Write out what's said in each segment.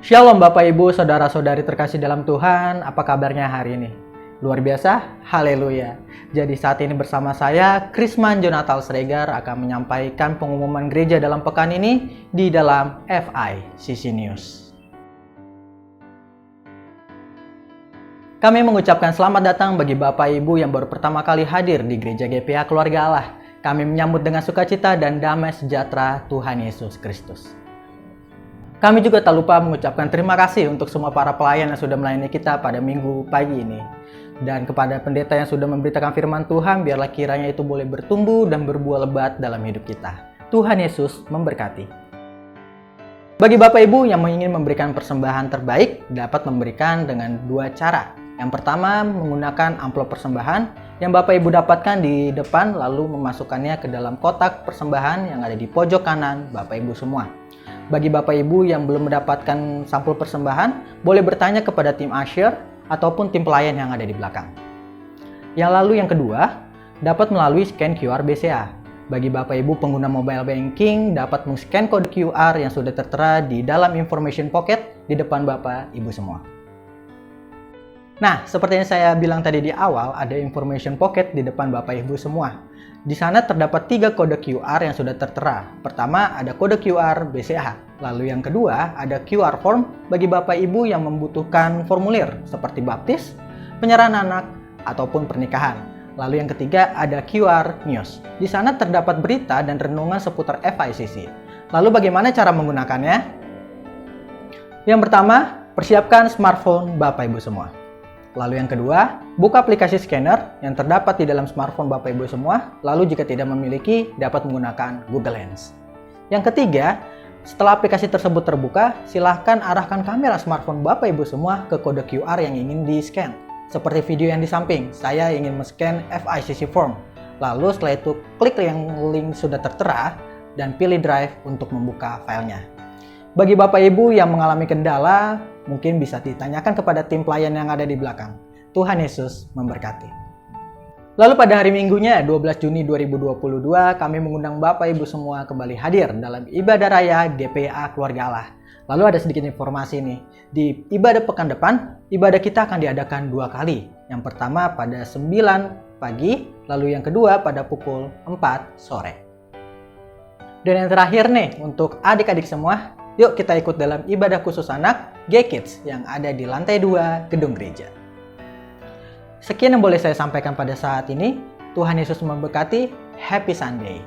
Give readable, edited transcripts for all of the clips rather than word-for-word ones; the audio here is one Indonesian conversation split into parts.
Shalom Bapak Ibu, Saudara-saudari terkasih dalam Tuhan, apa kabarnya hari ini? Luar biasa? Haleluya. Jadi saat ini bersama saya, Krisman Jonathan Sregar akan menyampaikan pengumuman gereja dalam pekan ini di dalam FICC News. Kami mengucapkan selamat datang bagi Bapak Ibu yang baru pertama kali hadir di Gereja GPA Keluarga Allah. Kami menyambut dengan sukacita dan damai sejahtera Tuhan Yesus Kristus. Kami juga tak lupa mengucapkan terima kasih untuk semua para pelayan yang sudah melayani kita pada minggu pagi ini. Dan kepada pendeta yang sudah memberitakan firman Tuhan, biarlah kiranya itu boleh bertumbuh dan berbuah lebat dalam hidup kita. Tuhan Yesus memberkati. Bagi Bapak Ibu yang ingin memberikan persembahan terbaik, dapat memberikan dengan dua cara. Yang pertama, menggunakan amplop persembahan yang Bapak Ibu dapatkan di depan, lalu memasukkannya ke dalam kotak persembahan yang ada di pojok kanan Bapak Ibu semua. Bagi Bapak Ibu yang belum mendapatkan sampul persembahan, boleh bertanya kepada tim usher ataupun tim pelayan yang ada di belakang. Yang kedua, dapat melalui scan QR BCA. Bagi Bapak Ibu pengguna mobile banking, dapat men-scan kode QR yang sudah tertera di dalam information pocket di depan Bapak Ibu semua. Nah, seperti yang saya bilang tadi di awal, ada information pocket di depan Bapak Ibu semua. Di sana terdapat 3 kode QR yang sudah tertera. Pertama, ada kode QR BCA. Lalu yang kedua, ada QR form bagi Bapak Ibu yang membutuhkan formulir seperti baptis, penyerahan anak, ataupun pernikahan. Lalu yang ketiga, ada QR News. Di sana terdapat berita dan renungan seputar FICC. Lalu bagaimana cara menggunakannya? Yang pertama, persiapkan smartphone Bapak Ibu semua. Lalu yang kedua, buka aplikasi scanner yang terdapat di dalam smartphone Bapak Ibu semua. Lalu jika tidak memiliki, dapat menggunakan Google Lens. Yang ketiga, setelah aplikasi tersebut terbuka, silahkan arahkan kamera smartphone Bapak Ibu semua ke kode QR yang ingin di-scan. Seperti video yang di samping, saya ingin men-scan FICC form. Lalu setelah itu, klik yang link sudah tertera dan pilih drive untuk membuka filenya. Bagi Bapak Ibu yang mengalami kendala, mungkin bisa ditanyakan kepada tim pelayan yang ada di belakang. Tuhan Yesus memberkati. Lalu pada hari Minggunya, 12 Juni 2022, kami mengundang Bapak Ibu semua kembali hadir dalam ibadah raya GPA Keluarga Allah. Lalu ada sedikit informasi nih, di ibadah pekan depan, ibadah kita akan diadakan 2 kali. Yang pertama pada 9 pagi, lalu yang kedua pada pukul 4 sore. Dan yang terakhir nih, untuk adik-adik semua, yuk kita ikut dalam ibadah khusus anak G-Kids yang ada di lantai 2 gedung gereja. Sekian yang boleh saya sampaikan pada saat ini. Tuhan Yesus memberkati. Happy Sunday.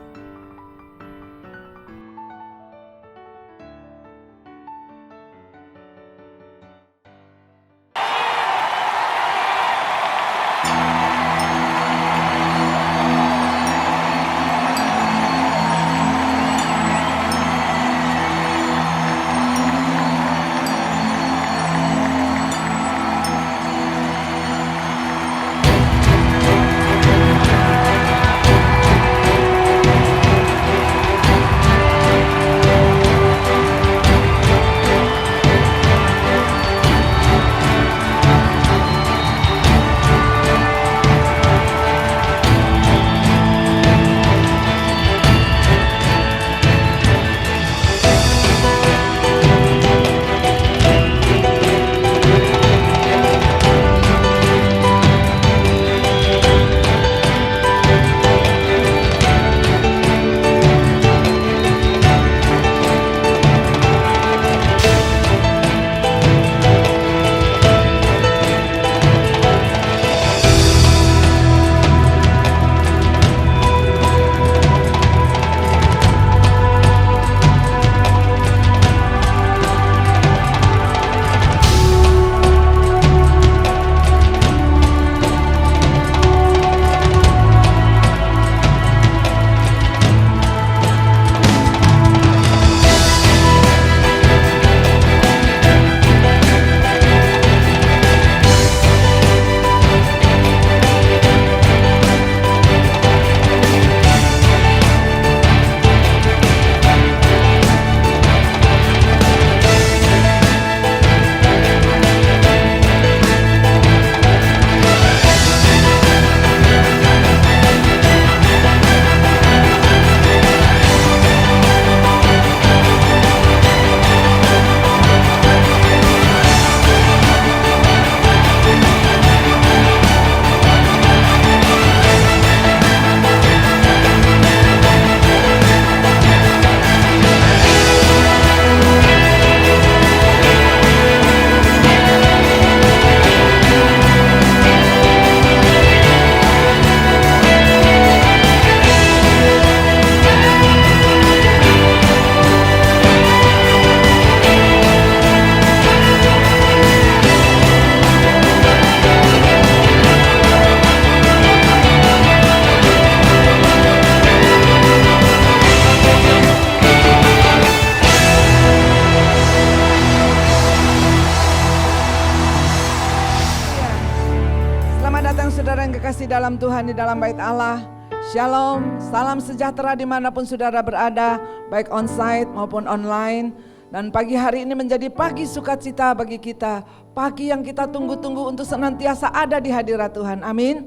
saudara yang kekasih dalam Tuhan di dalam bait Allah. Shalom, salam sejahtera dimanapun saudara berada, baik onsite maupun online. Dan pagi hari ini menjadi pagi sukacita bagi kita, pagi yang kita tunggu-tunggu untuk senantiasa ada di hadirat Tuhan, amin.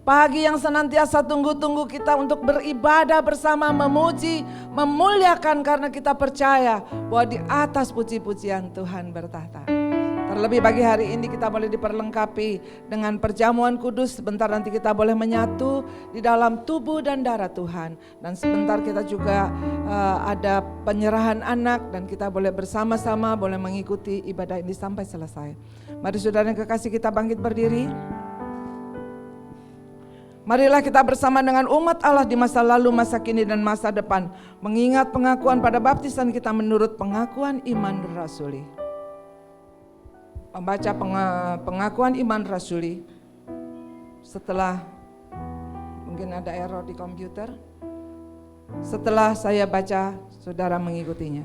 Pagi yang senantiasa tunggu-tunggu kita untuk beribadah bersama, memuji, memuliakan karena kita percaya bahwa di atas puji-pujian Tuhan bertahta. Terlebih bagi hari ini kita boleh diperlengkapi dengan perjamuan kudus. Sebentar nanti kita boleh menyatu di dalam tubuh dan darah Tuhan. Dan sebentar kita juga ada penyerahan anak dan kita boleh bersama-sama boleh mengikuti ibadah ini sampai selesai. Mari saudara yang kekasih kita bangkit berdiri. Marilah kita bersama dengan umat Allah di masa lalu, masa kini dan masa depan. Mengingat pengakuan pada baptisan kita menurut pengakuan iman rasuli. Membaca pengakuan iman rasuli. Setelah mungkin ada error di komputer. Setelah saya baca, saudara mengikutinya.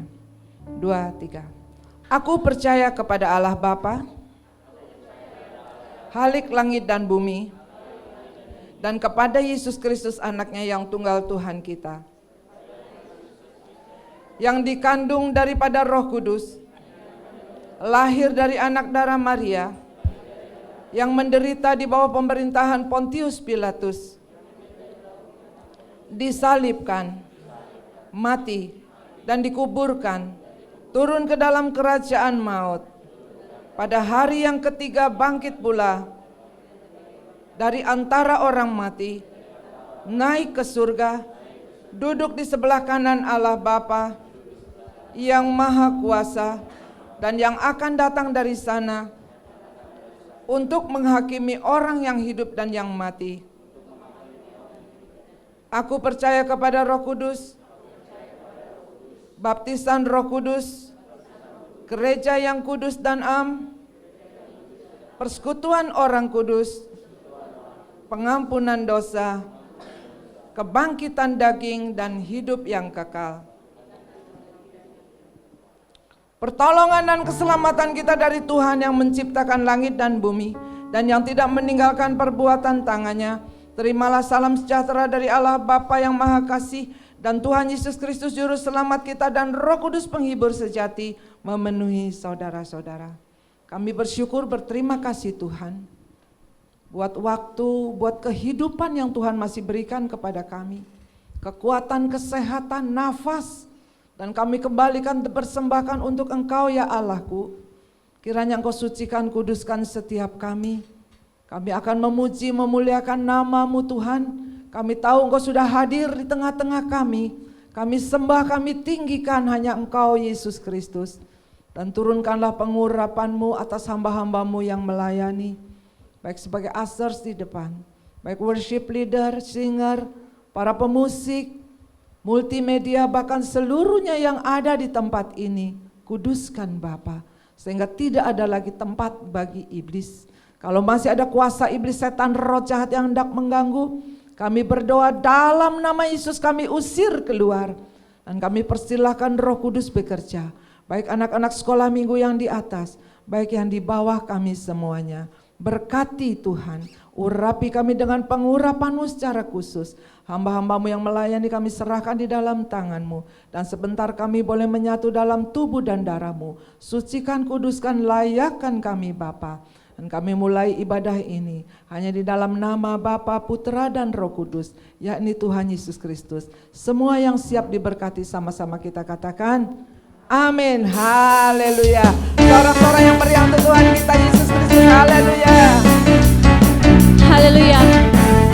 2, 3. Aku percaya kepada Allah Bapa, Khalik langit dan bumi, dan kepada Yesus Kristus anaknya yang tunggal Tuhan kita, yang dikandung daripada Roh Kudus, lahir dari anak darah Maria, yang menderita di bawah pemerintahan Pontius Pilatus, disalibkan, mati, dan dikuburkan, turun ke dalam kerajaan maut. Pada hari yang ketiga bangkit pula dari antara orang mati, naik ke surga, duduk di sebelah kanan Allah Bapa yang Maha Kuasa, dan yang akan datang dari sana untuk menghakimi orang yang hidup dan yang mati. Aku percaya kepada Roh Kudus, baptisan Roh Kudus, gereja yang kudus dan am, persekutuan orang kudus, pengampunan dosa, kebangkitan daging dan hidup yang kekal. Pertolongan dan keselamatan kita dari Tuhan yang menciptakan langit dan bumi dan yang tidak meninggalkan perbuatan tangannya. Terimalah salam sejahtera dari Allah Bapa yang Maha Kasih dan Tuhan Yesus Kristus Juru Selamat kita dan Roh Kudus penghibur sejati memenuhi saudara-saudara. Kami bersyukur, berterima kasih Tuhan buat waktu, buat kehidupan yang Tuhan masih berikan kepada kami. Kekuatan, kesehatan, nafas. Dan kami kembalikan persembahkan untuk Engkau ya Allahku. Kiranya Engkau sucikan, kuduskan setiap kami. Kami akan memuji, memuliakan nama-Mu Tuhan. Kami tahu Engkau sudah hadir di tengah-tengah kami. Kami sembah, kami tinggikan hanya Engkau Yesus Kristus. Dan turunkanlah pengurapan-Mu atas hamba-hamba-Mu yang melayani. Baik sebagai ushers di depan, baik worship leader, singer, para pemusik, multimedia, bahkan seluruhnya yang ada di tempat ini. Kuduskan Bapa, sehingga tidak ada lagi tempat bagi iblis. Kalau masih ada kuasa iblis, setan, roh jahat yang hendak mengganggu, kami berdoa dalam nama Yesus kami usir keluar. Dan kami persilahkan Roh Kudus bekerja. Baik anak-anak sekolah minggu yang di atas, baik yang di bawah kami semuanya. Berkati Tuhan, urapi kami dengan pengurapan-Mu secara khusus. Hamba-hamba-Mu yang melayani kami serahkan di dalam tangan-Mu. Dan sebentar kami boleh menyatu dalam tubuh dan darah-Mu. Sucikan, kuduskan, layakkan kami Bapa. Dan kami mulai ibadah ini hanya di dalam nama Bapa, Putra dan Roh Kudus, yakni Tuhan Yesus Kristus. Semua yang siap diberkati sama-sama kita katakan amin, haleluya. Sorak-sorak yang meriah untuk Tuhan kita Yesus Kristus, haleluya. Haleluya.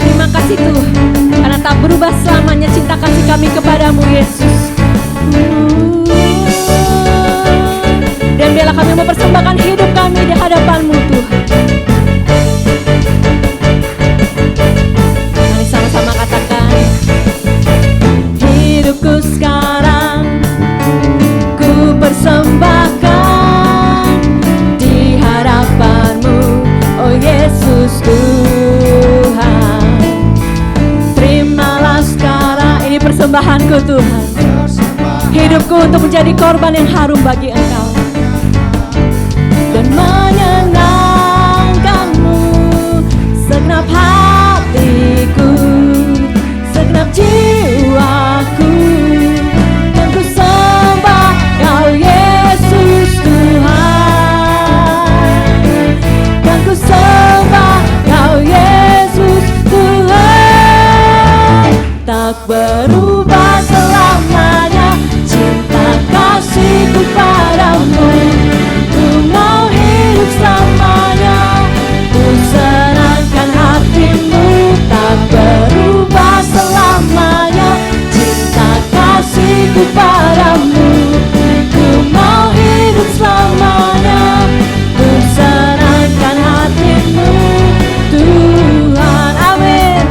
Terima kasih Tuhan, karena tak berubah selamanya cinta kasih kami kepadamu Yesus. Dan biarlah kami mempersembahkan hidup kami di hadapan-Mu Tuhan. Mari sama-sama katakan, hidupku sekarang ku persembahkan di hadapan-Mu, oh Yesus Tuhan. Terimalah sekarang ini persembahanku Tuhan, hidupku untuk menjadi korban yang harum bagi Engkau dan menyenangkan-Mu segenap hati. berubah selamanya. Cinta kasihku padamu, ku mau hidup selamanya. Ku serahkan hatimu, tak berubah selamanya. Cinta kasihku padamu, ku mau hidup selamanya. Ku serahkan hatimu, Tuhan. Amin.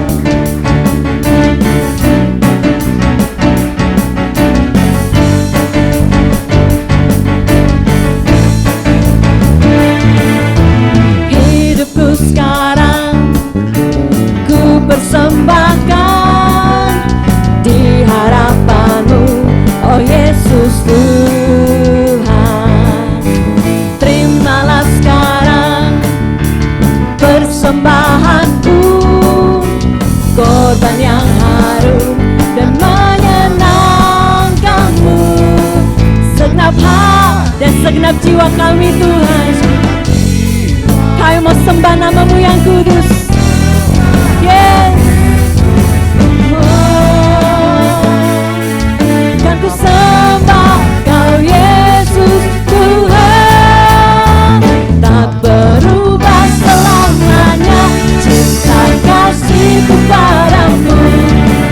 Hidupku sekarang ku persembahkan di harapan-Mu, oh Yesus Tuhan. Terimalah sekarang persembahanku, korban yang harum dan menyenangkan-Mu. Segenap hati dan segenap jiwa kami Tuhan, kami mau sembah nama-Mu yang kudus. Yes. Kan ku sembah Kau Yesus Tuhan, tak berubah selamanya. Cinta kasihku padamu,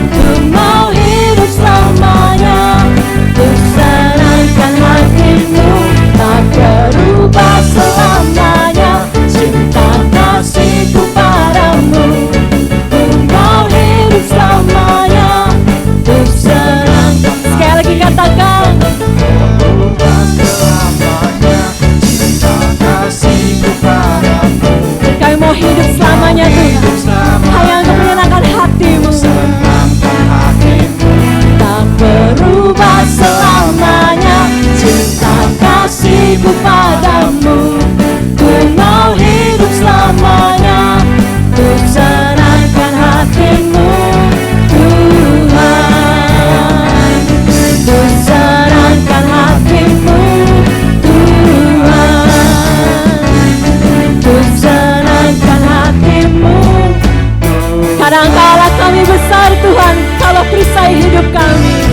ku mau hidup selamanya. Ku serahkan hatimu, tak berubah selamanya. Cinta kasihku padamu, ku mau hidup selamanya. Ku serahkan. Sekali lagi katakan, berubah selamanya. Cinta kasihku padamu, kami mau hidup selamanya Tuhan, hanya untuk menyenangkan hatimu. senangkan hatimu. Tak berubah selamanya. Cinta kasihku padamu, ku mau hidup selamanya. Ku serahkan hatimu Tuhan, ku serahkan hatimu Tuhan, ku serahkan hatimu. Kadangkala kami besar Tuhan, kalau perisai hidup kami.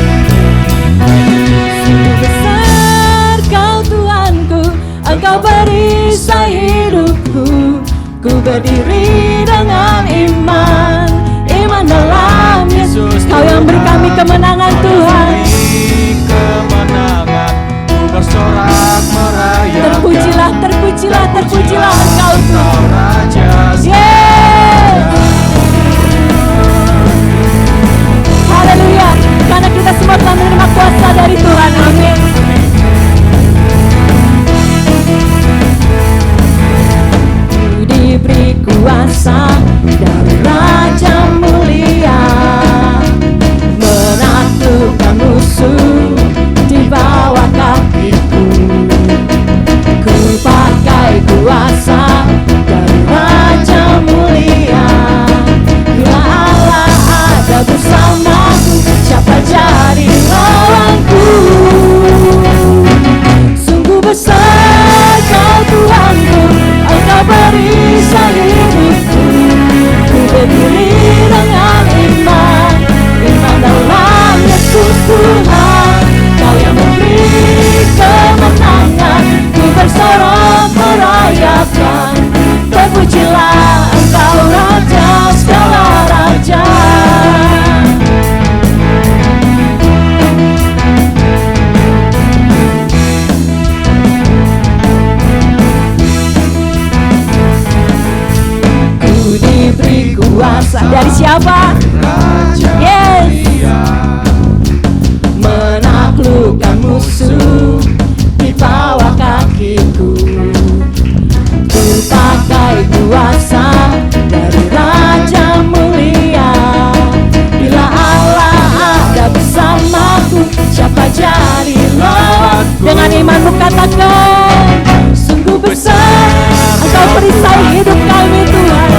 Sungguh besar Kau Tuhanku, Engkau perisai hidupku. Ku berdiri dengan iman, iman dalam Yesus. Kau yang beri kami kemenangan Tuhan. Beri kemenangan, ku bersorak merayakan. Terpujilah, terpujilah, terpujilah Engkau Engkau Tuhan. Raja. Yes. Haleluya. Karena kita semua telah menerima kuasa dari Tuhan. Amin. Ku diberi kuasa dari Raja mulia, menaklukkan musuh di bawah kakiku. Ku pakai kuasa dari Raja mulia. Bila Allah ada bersamaku, siapa jadi lawanku? Sungguh besar Kau Tuhanku, Engkau perisai hidupku. Ku berdiri dengan iman, iman dalam Yesus Tuhan. Kau yang memberi kemenangan, ku bersorak merayakan. Terpujilah Engkau Raja segala raja. Ku diberi kuasa dari siapa? Yes. Menaklukkan musuh di bawah kakiku. Ku pakai kuasa dari Raja mulia. Bila Allah ada bersamaku, siapa jadi lawanku? Dengan imanmu katakan, sungguh besar Engkau perisai hidup kami Tuhan.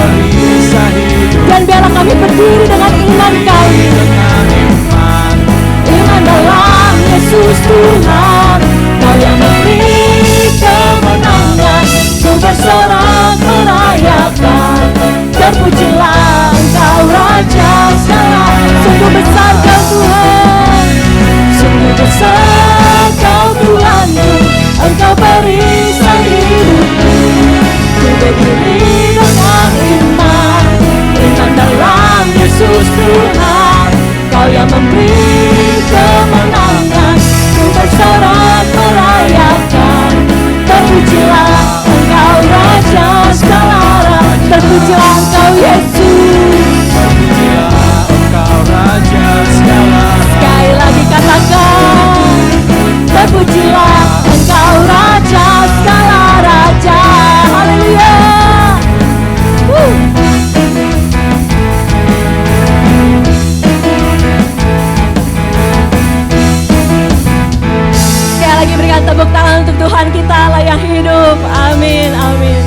Dan biarlah kami berdiri dengan iman kami, iman dalam Yesus Tuhan. Kau yang memberi kemenangan, ku bersorak merayakan. Terpujilah Engkau Raja segala. Sungguh besar Kau Tuhan, sungguh besar Kau Tuhanku. Engkau perisai hidupku. Ku berdiri dengan iman dalam Yesus Tuhan. Kau yang memberi kemenangan, ku bersorak merayakan. Terpujilah Engkau Raja segala raja, terpujilah Engkau Yesus, Terpujilah Engkau Raja segala raja. sekali lagi katakan, terpujilah Engkau Raja segala raja. Haleluya. Sekali lagi berikan tepuk tangan untuk Tuhan kita, Allah yang hidup. Amin, amin.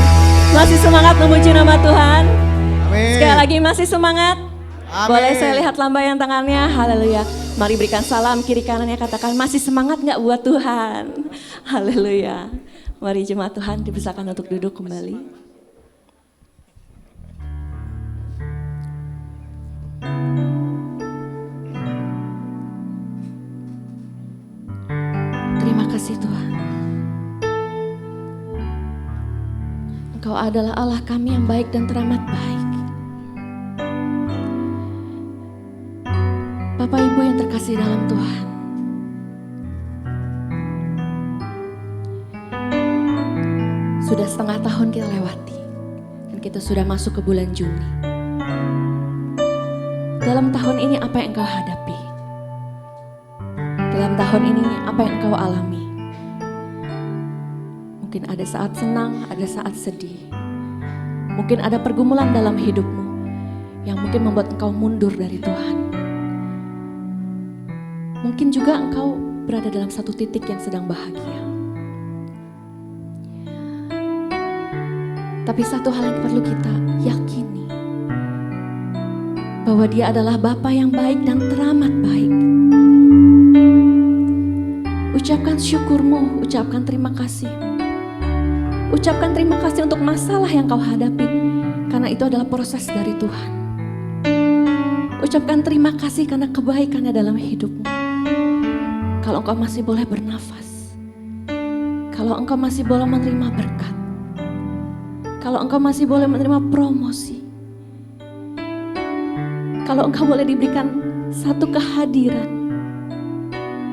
Masih semangat memuji nama Tuhan? Amin. Sekali lagi masih semangat? Amin. Boleh saya lihat lambaian tangannya? Haleluya. Mari berikan salam kiri kanannya, katakan masih semangat gak buat Tuhan? Haleluya. Mari jemaat Tuhan dipersilakan untuk duduk kembali. Terima kasih Tuhan. Engkau adalah Allah kami yang baik dan teramat baik. Bapak Ibu yang terkasih dalam Tuhan, sudah setengah tahun kita lewati dan kita sudah masuk ke bulan Juni. Dalam tahun ini apa yang engkau hadapi? Dalam tahun ini apa yang engkau alami? Mungkin ada saat senang, ada saat sedih. Mungkin ada pergumulan dalam hidupmu yang mungkin membuat engkau mundur dari Tuhan. Mungkin juga engkau berada dalam satu titik yang sedang bahagia. Tapi satu hal yang perlu kita yakini, bahwa Dia adalah Bapa yang baik dan teramat baik. Ucapkan syukurmu, ucapkan terima kasih. Ucapkan terima kasih untuk masalah yang kau hadapi, karena itu adalah proses dari Tuhan. Ucapkan terima kasih karena kebaikannya dalam hidupmu. Kalau engkau masih boleh bernafas, kalau engkau masih boleh menerima berkat, kalau engkau masih boleh menerima promosi, kalau engkau boleh diberikan satu kehadiran,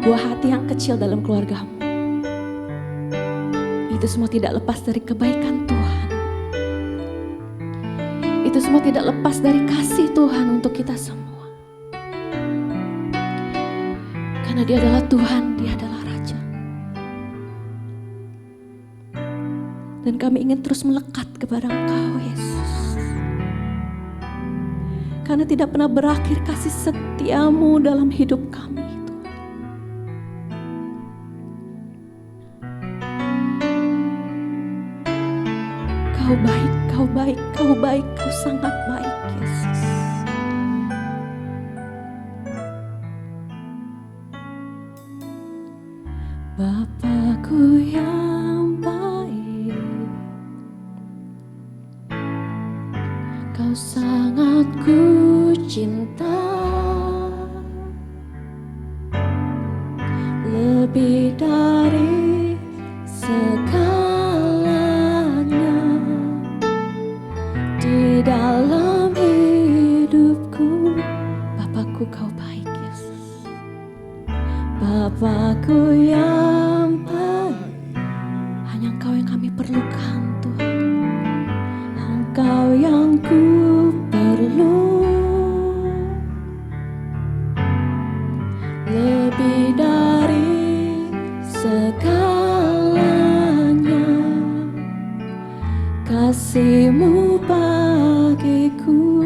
buah hati yang kecil dalam keluargamu, itu semua tidak lepas dari kebaikan Tuhan. Itu semua tidak lepas dari kasih Tuhan untuk kita semua. Karena Dia adalah Tuhan, Dia adalah Raja. Dan kami ingin terus melekat kepada Engkau, Yesus. Karena tidak pernah berakhir kasih setiamu dalam hidup kami, Tuhan. Kau baik, Kau baik, Kau baik, Kau sangat baik, Yesus. Bapakku yang baik, Kau sangat ku cinta, lebih dari segalanya di dalam hidupku. Bapakku Kau baik, Yesus. Bapakku yang baik, hanya Engkau yang kami perlukan, Tuhan. Engkau yang ku perlu, lebih dari segalanya. Kasih-Mu bagiku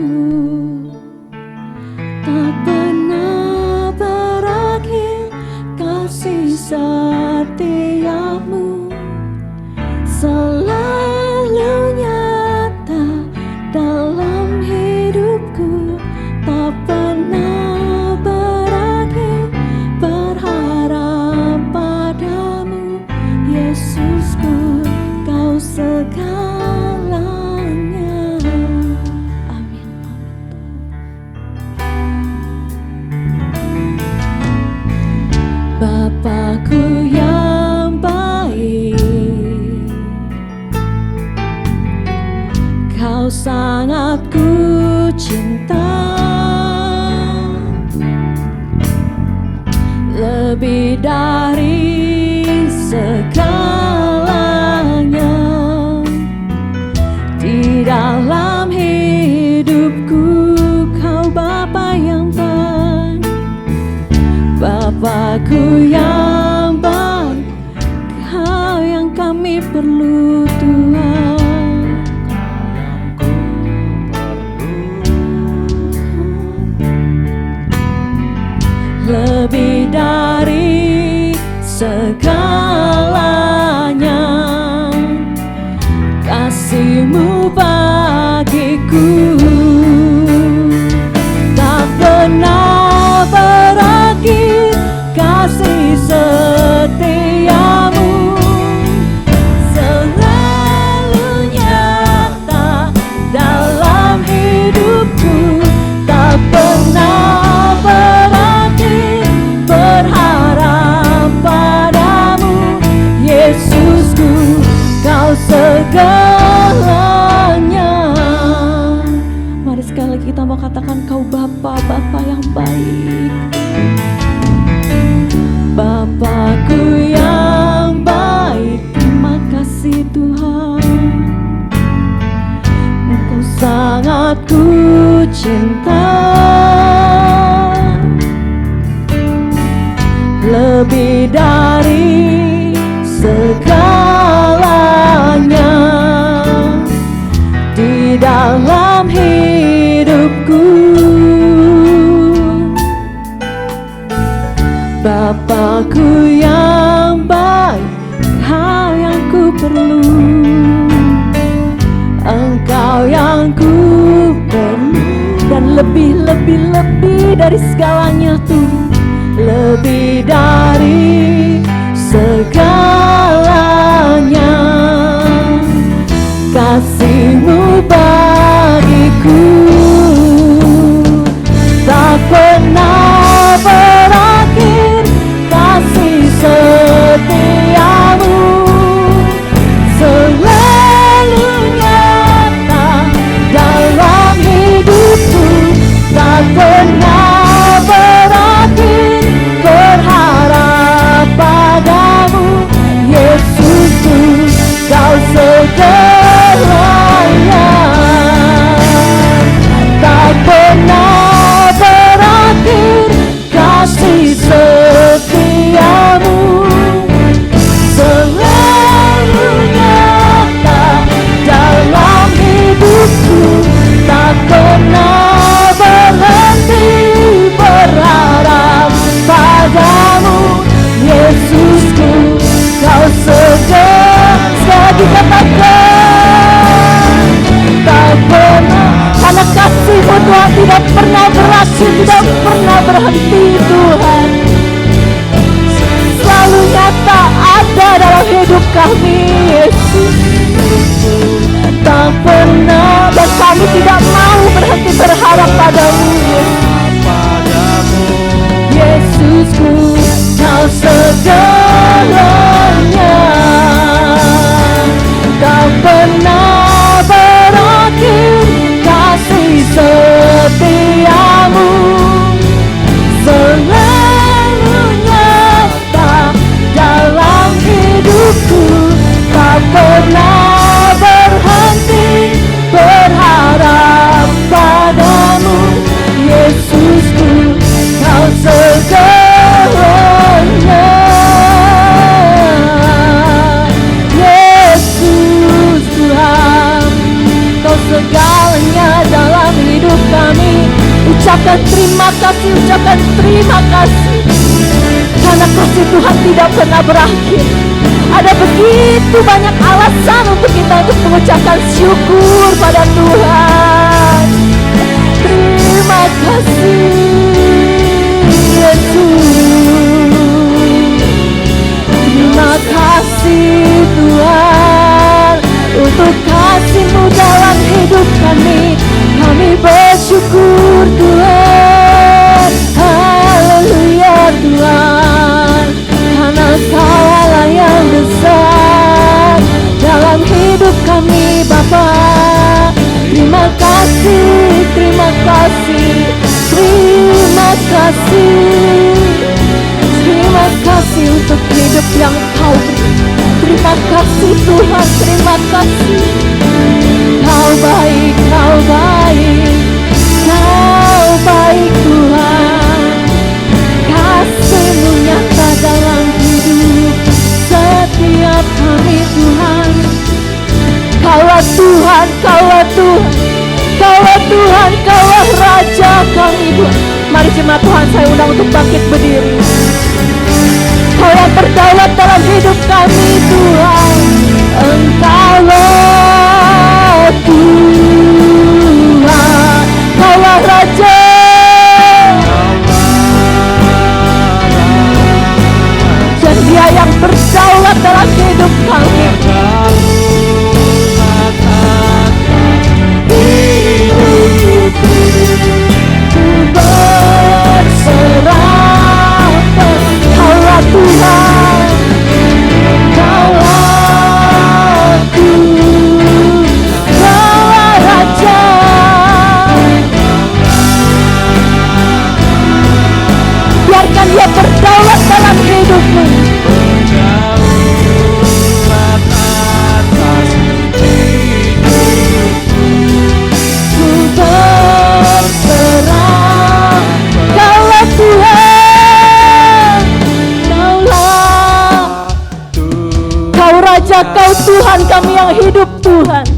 tak pernah berakhir, kasih setia-Mu selalu nyata dalam hidupku, tak pernah berakhir berharap padamu, Yesusku, Kau segalanya. Amin. Kau sangat ku cinta, lebih dari segalanya. Di dalam hidupku Kau Bapa yang baik, Bapakku yang baik, Kau yang kami perlu Tuhan. Lebih dari segalanya, kasih-Mu bagiku tak pernah berakhir. Kasih setia-Mu selalu nyata dalam hidupku, tak pernah berakhir. Berharap padamu, Yesusku, Kau segalanya. Mari sekali lagi kita mau katakan, Kau Bapa, Bapa yang baik, Bapakku yang baik. Terima kasih Tuhan, Engkau sangat ku cinta, lebih dari segalanya. Di dalam hidupku, Bapakku yang baik, Kau yang ku perlu, Engkau yang ku perlu. Dan lebih dari segalanya Tuhan, lebih dari segalanya, kasih-Mu bagiku tak pernah berakhir. Kasih setia-Mu selalu nyata dalam hidupku, tak pernah berakhir. Berharap padamu, Yesusku, Kau segalanya. Tak pernah berakhir kasih setia-Mu selalu nyata dalam hidupku, tak pernah berhenti. Berharap padamu, Yesusku, Kau segalanya. Sekali katakan, tak pernah. Karena kasih-Mu Tuhan tidak pernah berakhir, tidak pernah berhenti Tuhan, selalu nyata ada dalam hidup kami Yesus. Tak pernah, dan kami tidak mau berhenti berharap padamu Yesusku, Kau segalanya. Tak pernah berakhir kasih setia-Mu selalu nyata dalam hidupku, tak pernah berhenti. Berharap padamu, Yesusku, Kau segalanya. Yesus Tuhan, Kau segalanya dalam hidup kami. Ucapkan terima kasih, ucapkan terima kasih, karena kasih Tuhan tidak pernah berakhir. Ada begitu banyak alasan untuk kita untuk mengucapkan syukur pada Tuhan. Terima kasih Yesus, terima kasih Tuhan untuk kasih-Mu dalam hidup kami. Kami bersyukur Tuhan, haleluya Tuhan, karena Kau-lah yang besar dalam hidup kami Bapa. kasih, terima kasih, terima kasih. Terima kasih untuk hidup yang Kau beri. Terima kasih Tuhan, terima kasih. Kau baik, Kau baik, Kau baik Tuhan. Kasih-Mu nyata dalam hidup setiap kami Tuhan. Kaulah Tuhan, Kaulah Tuhan, Kaulah Tuhan, Kaulah Raja kami Tuhan. Mari jemaat Tuhan, saya undang untuk bangkit berdiri. Kau yang berdaulat dalam hidup kami Tuhan. Engkaulah Tuhan, Kaulah Raja. Dan Dia yang berdaulat dalam hidup kami. Berserah, Kaulah Tuhan, Kaulah Tuhan, Kaulah Raja. Biarkan Dia berdaulat dalam hidupmu. Kau Tuhan kami yang hidup Tuhan.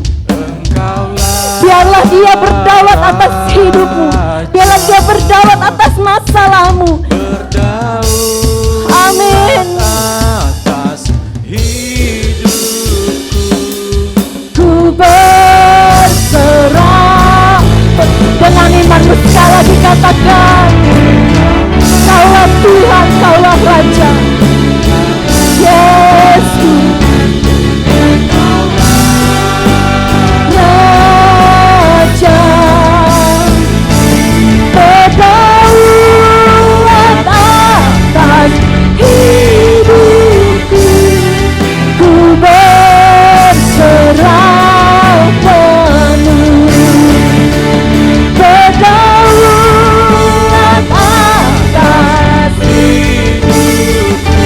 Biarlah Dia berdaulat atas hidupmu. Biarlah Dia berdaulat atas masalahmu. Amin. Ku berserah. Dengan imanmu sekali lagi katakan, Kaulah Tuhan, Kaulah Raja. Yesus. Berdaulat atas hidupku, ku berserah penuh. Berdaulat atas hidupku,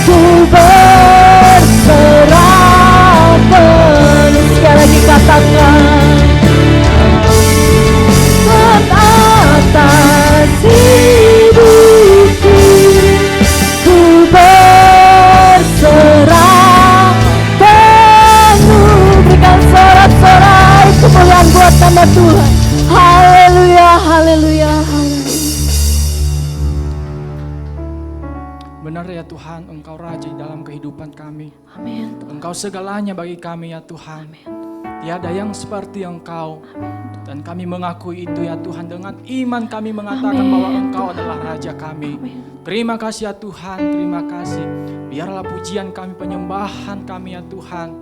ku berserah penuh. Sekali lagi katakan, atas hidupku, ku berserah penuh. Berikan sorak-sorai kemuliaan buat nama Tuhan. Haleluya, haleluya, haleluya. Benar ya Tuhan, Engkau Raja di dalam kehidupan kami. Amin. Engkau segalanya bagi kami ya Tuhan. Tiada yang seperti Engkau. Dan kami mengakui itu ya Tuhan. Dengan iman kami mengatakan bahwa Engkau adalah Raja kami. Terima kasih ya Tuhan, terima kasih. Biarlah pujian kami, penyembahan kami ya Tuhan,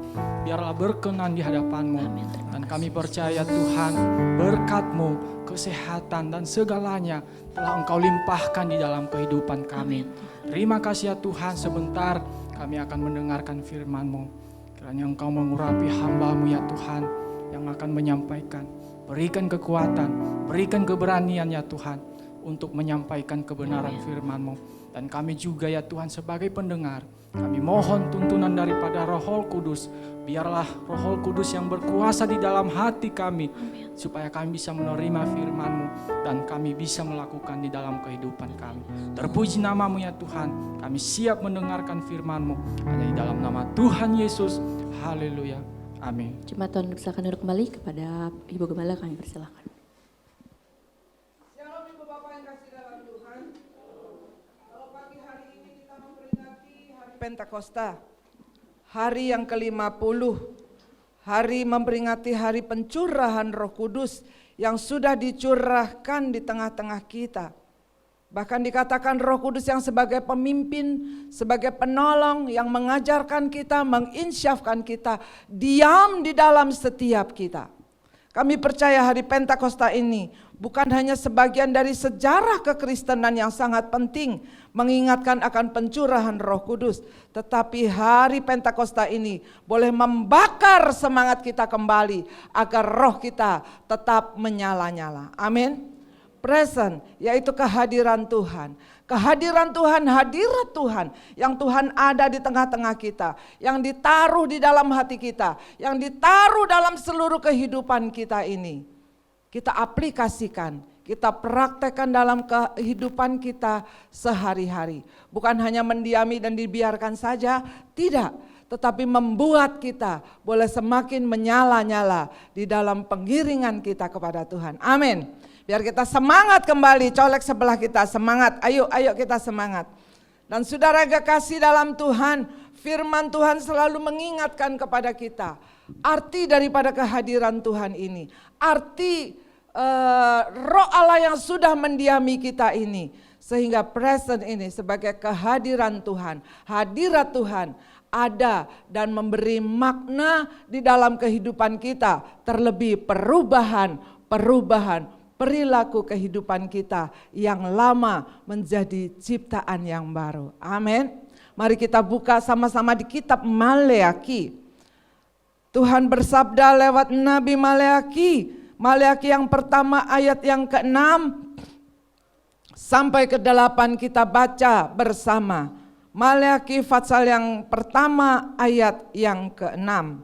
biarlah berkenan di hadapan-Mu. Dan kami percaya Tuhan, berkat-Mu, kesehatan dan segalanya telah Engkau limpahkan di dalam kehidupan kami. Terima kasih ya Tuhan, sebentar kami akan mendengarkan firman-Mu. Kiranya Engkau mengurapi hamba-Mu ya Tuhan, yang akan menyampaikan. Berikan kekuatan, berikan keberanian ya Tuhan, untuk menyampaikan kebenaran firman-Mu. Dan kami juga ya Tuhan sebagai pendengar, kami mohon tuntunan daripada Roh Kudus. Biarlah Roh Kudus yang berkuasa di dalam hati kami, supaya kami bisa menerima firman-Mu dan kami bisa melakukan di dalam kehidupan kami. Terpuji nama-Mu ya Tuhan, kami siap mendengarkan firman-Mu hanya di dalam nama Tuhan Yesus. Haleluya. Amin. Jemaat Tuhan, silakan duduk kembali. Kepada Ibu Gembala kami persilakan. Shalom Ibu Bapak yang kasih dalam Tuhan. Kalau pagi hari ini kita memperingati hari Pentakosta, hari yang ke-50, hari memperingati hari pencurahan Roh Kudus yang sudah dicurahkan di tengah-tengah kita. Bahkan dikatakan Roh Kudus yang sebagai pemimpin, sebagai penolong yang mengajarkan kita, menginsyafkan kita, diam di dalam setiap kita. Kami percaya hari Pentakosta ini bukan hanya sebagian dari sejarah kekristenan yang sangat penting, mengingatkan akan pencurahan Roh Kudus, tetapi hari Pentakosta ini boleh membakar semangat kita kembali agar roh kita tetap menyala-nyala. Amin. Present, yaitu kehadiran Tuhan. Kehadiran Tuhan, hadirat Tuhan, yang Tuhan ada di tengah-tengah kita, yang ditaruh di dalam hati kita, yang ditaruh dalam seluruh kehidupan kita ini. Kita aplikasikan, kita praktekkan dalam kehidupan kita sehari-hari. Bukan hanya mendiami dan dibiarkan saja, tidak. Tetapi membuat kita boleh semakin menyala-nyala di dalam pengiringan kita kepada Tuhan. Amin. Biar kita semangat kembali, colek sebelah kita, semangat, ayo kita semangat. Dan saudara kekasih dalam Tuhan, firman Tuhan selalu mengingatkan kepada kita arti daripada kehadiran Tuhan ini. Arti roh Allah yang sudah mendiami kita ini. Sehingga present ini sebagai kehadiran Tuhan, hadirat Tuhan ada dan memberi makna di dalam kehidupan kita. Terlebih perubahan perilaku kehidupan kita yang lama menjadi ciptaan yang baru. Amin. Mari kita buka sama-sama di kitab Maleaki. Tuhan bersabda lewat Nabi Maleaki. Maleaki yang pertama ayat yang ke-6 sampai ke-8 kita baca bersama. Maleaki pasal yang pertama ayat yang ke-6.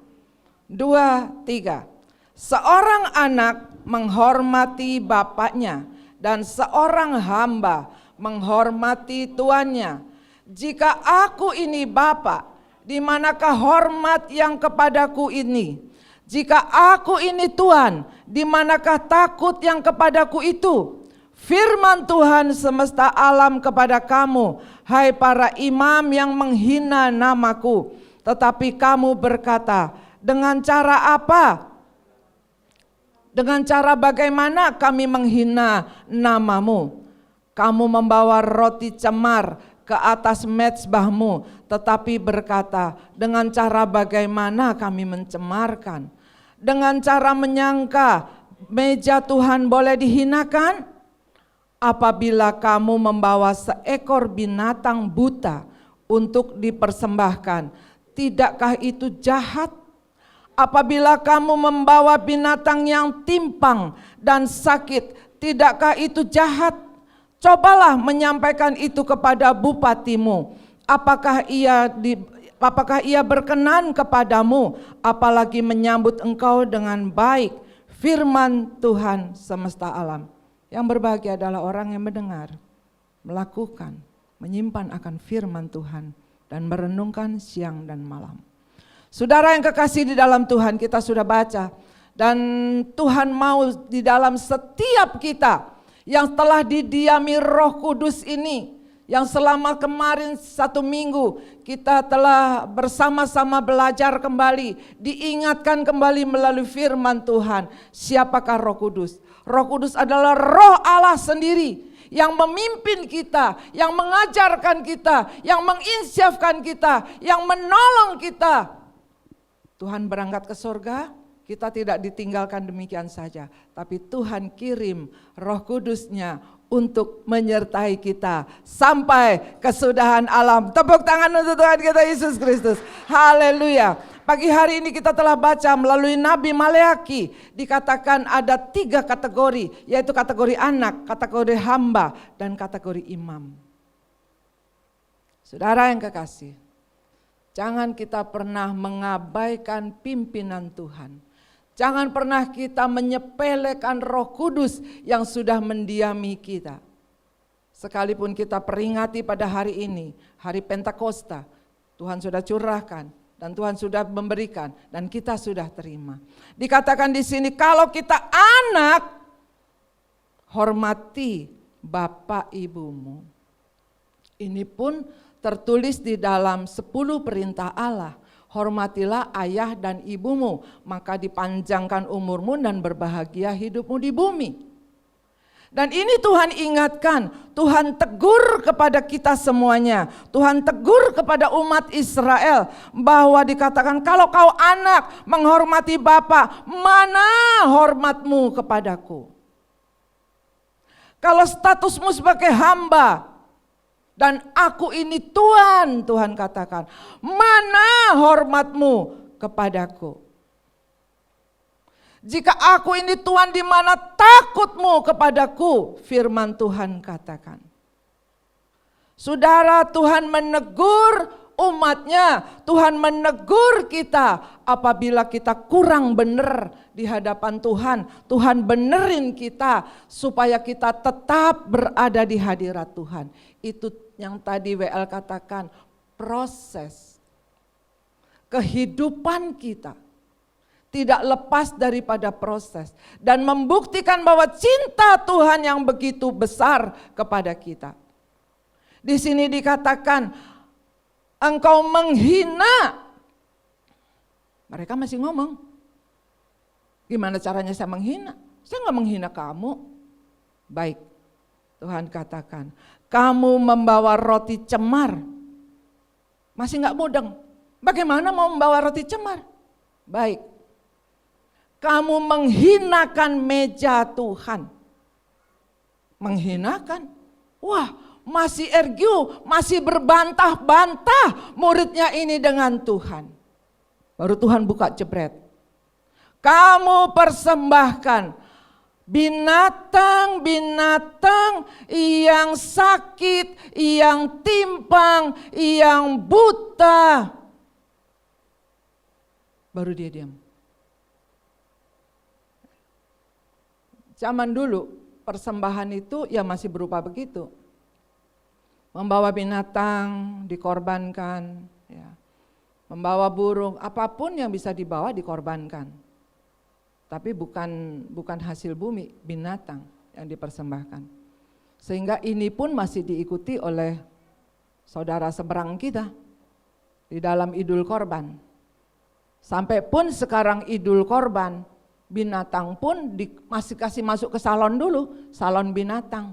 2, 3. Seorang anak menghormati bapaknya dan seorang hamba menghormati tuannya. Jika aku ini bapa, di manakah hormat yang kepadaku ini? Jika aku ini tuan, di manakah takut yang kepadaku itu? Firman Tuhan semesta alam kepada kamu, hai para imam yang menghina namaku. Tetapi kamu berkata, dengan cara apa? Dengan cara bagaimana kami menghina namamu? Kamu membawa roti cemar ke atas mezbahmu, tetapi berkata, dengan cara bagaimana kami mencemarkan? Dengan cara menyangka meja Tuhan boleh dihinakan? Apabila kamu membawa seekor binatang buta untuk dipersembahkan, tidakkah itu jahat? Apabila kamu membawa binatang yang timpang dan sakit, tidakkah itu jahat? Cobalah menyampaikan itu kepada bupatimu. Apakah ia berkenan kepadamu, apalagi menyambut engkau dengan baik? Firman Tuhan semesta alam. Yang berbahagia adalah orang yang mendengar, melakukan, menyimpan akan firman Tuhan, dan merenungkan siang dan malam. Saudara yang kekasih di dalam Tuhan, kita sudah baca. Dan Tuhan mau di dalam setiap kita yang telah didiami Roh Kudus ini, yang selama kemarin 1 minggu kita telah bersama-sama belajar kembali, diingatkan kembali melalui firman Tuhan. Siapakah Roh Kudus? Roh Kudus adalah Roh Allah sendiri yang memimpin kita, yang mengajarkan kita, yang menginsyafkan kita, yang menolong kita. Tuhan berangkat ke surga, kita tidak ditinggalkan demikian saja, tapi Tuhan kirim Roh Kudus-Nya untuk menyertai kita sampai kesudahan alam. Tepuk tangan untuk Tuhan kita Yesus Kristus. Haleluya. Pagi hari ini kita telah baca melalui Nabi Maleaki, dikatakan ada 3 kategori, yaitu kategori anak, kategori hamba, dan kategori imam. Saudara yang kekasih, jangan kita pernah mengabaikan pimpinan Tuhan. Jangan pernah kita menyepelekan Roh Kudus yang sudah mendiami kita. Sekalipun kita peringati pada hari ini, hari Pentakosta, Tuhan sudah curahkan dan Tuhan sudah memberikan dan kita sudah terima. Dikatakan di sini, kalau kita anak, hormati bapak ibumu. Ini pun tertulis di dalam 10 perintah Allah. Hormatilah ayah dan ibumu, maka dipanjangkan umurmu dan berbahagia hidupmu di bumi. Dan ini Tuhan ingatkan, Tuhan tegur kepada kita semuanya. Tuhan tegur kepada umat Israel bahwa dikatakan, kalau kau anak menghormati bapa, mana hormatmu kepadaku? Kalau statusmu sebagai hamba, dan aku ini Tuhan, Tuhan katakan, mana hormatmu kepadaku? Jika aku ini Tuhan, di mana takutmu kepadaku? Firman Tuhan katakan. Saudara, Tuhan menegur umatnya, Tuhan menegur kita apabila kita kurang benar di hadapan Tuhan. Tuhan benerin kita supaya kita tetap berada di hadirat Tuhan. Itu yang tadi WL katakan, proses kehidupan kita tidak lepas daripada proses dan membuktikan bahwa cinta Tuhan yang begitu besar kepada kita. Di sini dikatakan, engkau menghina. Mereka masih ngomong, gimana caranya saya menghina? Saya nggak menghina kamu. Baik, Tuhan katakan, kamu membawa roti cemar. Masih nggak mudeng. Bagaimana mau membawa roti cemar? Baik, kamu menghinakan meja Tuhan. Menghinakan? Wah, masih argue, masih berbantah-bantah muridnya ini dengan Tuhan. Baru Tuhan buka jebret. Kamu persembahkan binatang-binatang yang sakit, yang timpang, yang buta. Baru dia diam. Zaman dulu persembahan itu ya masih berupa begitu. Membawa binatang dikorbankan, ya. Membawa burung, apapun yang bisa dibawa dikorbankan. Tapi bukan hasil bumi, binatang yang dipersembahkan. Sehingga ini pun masih diikuti oleh saudara seberang kita di dalam Idul Korban. Sampai pun sekarang Idul Korban, binatang pun masih kasih masuk ke salon dulu, salon binatang.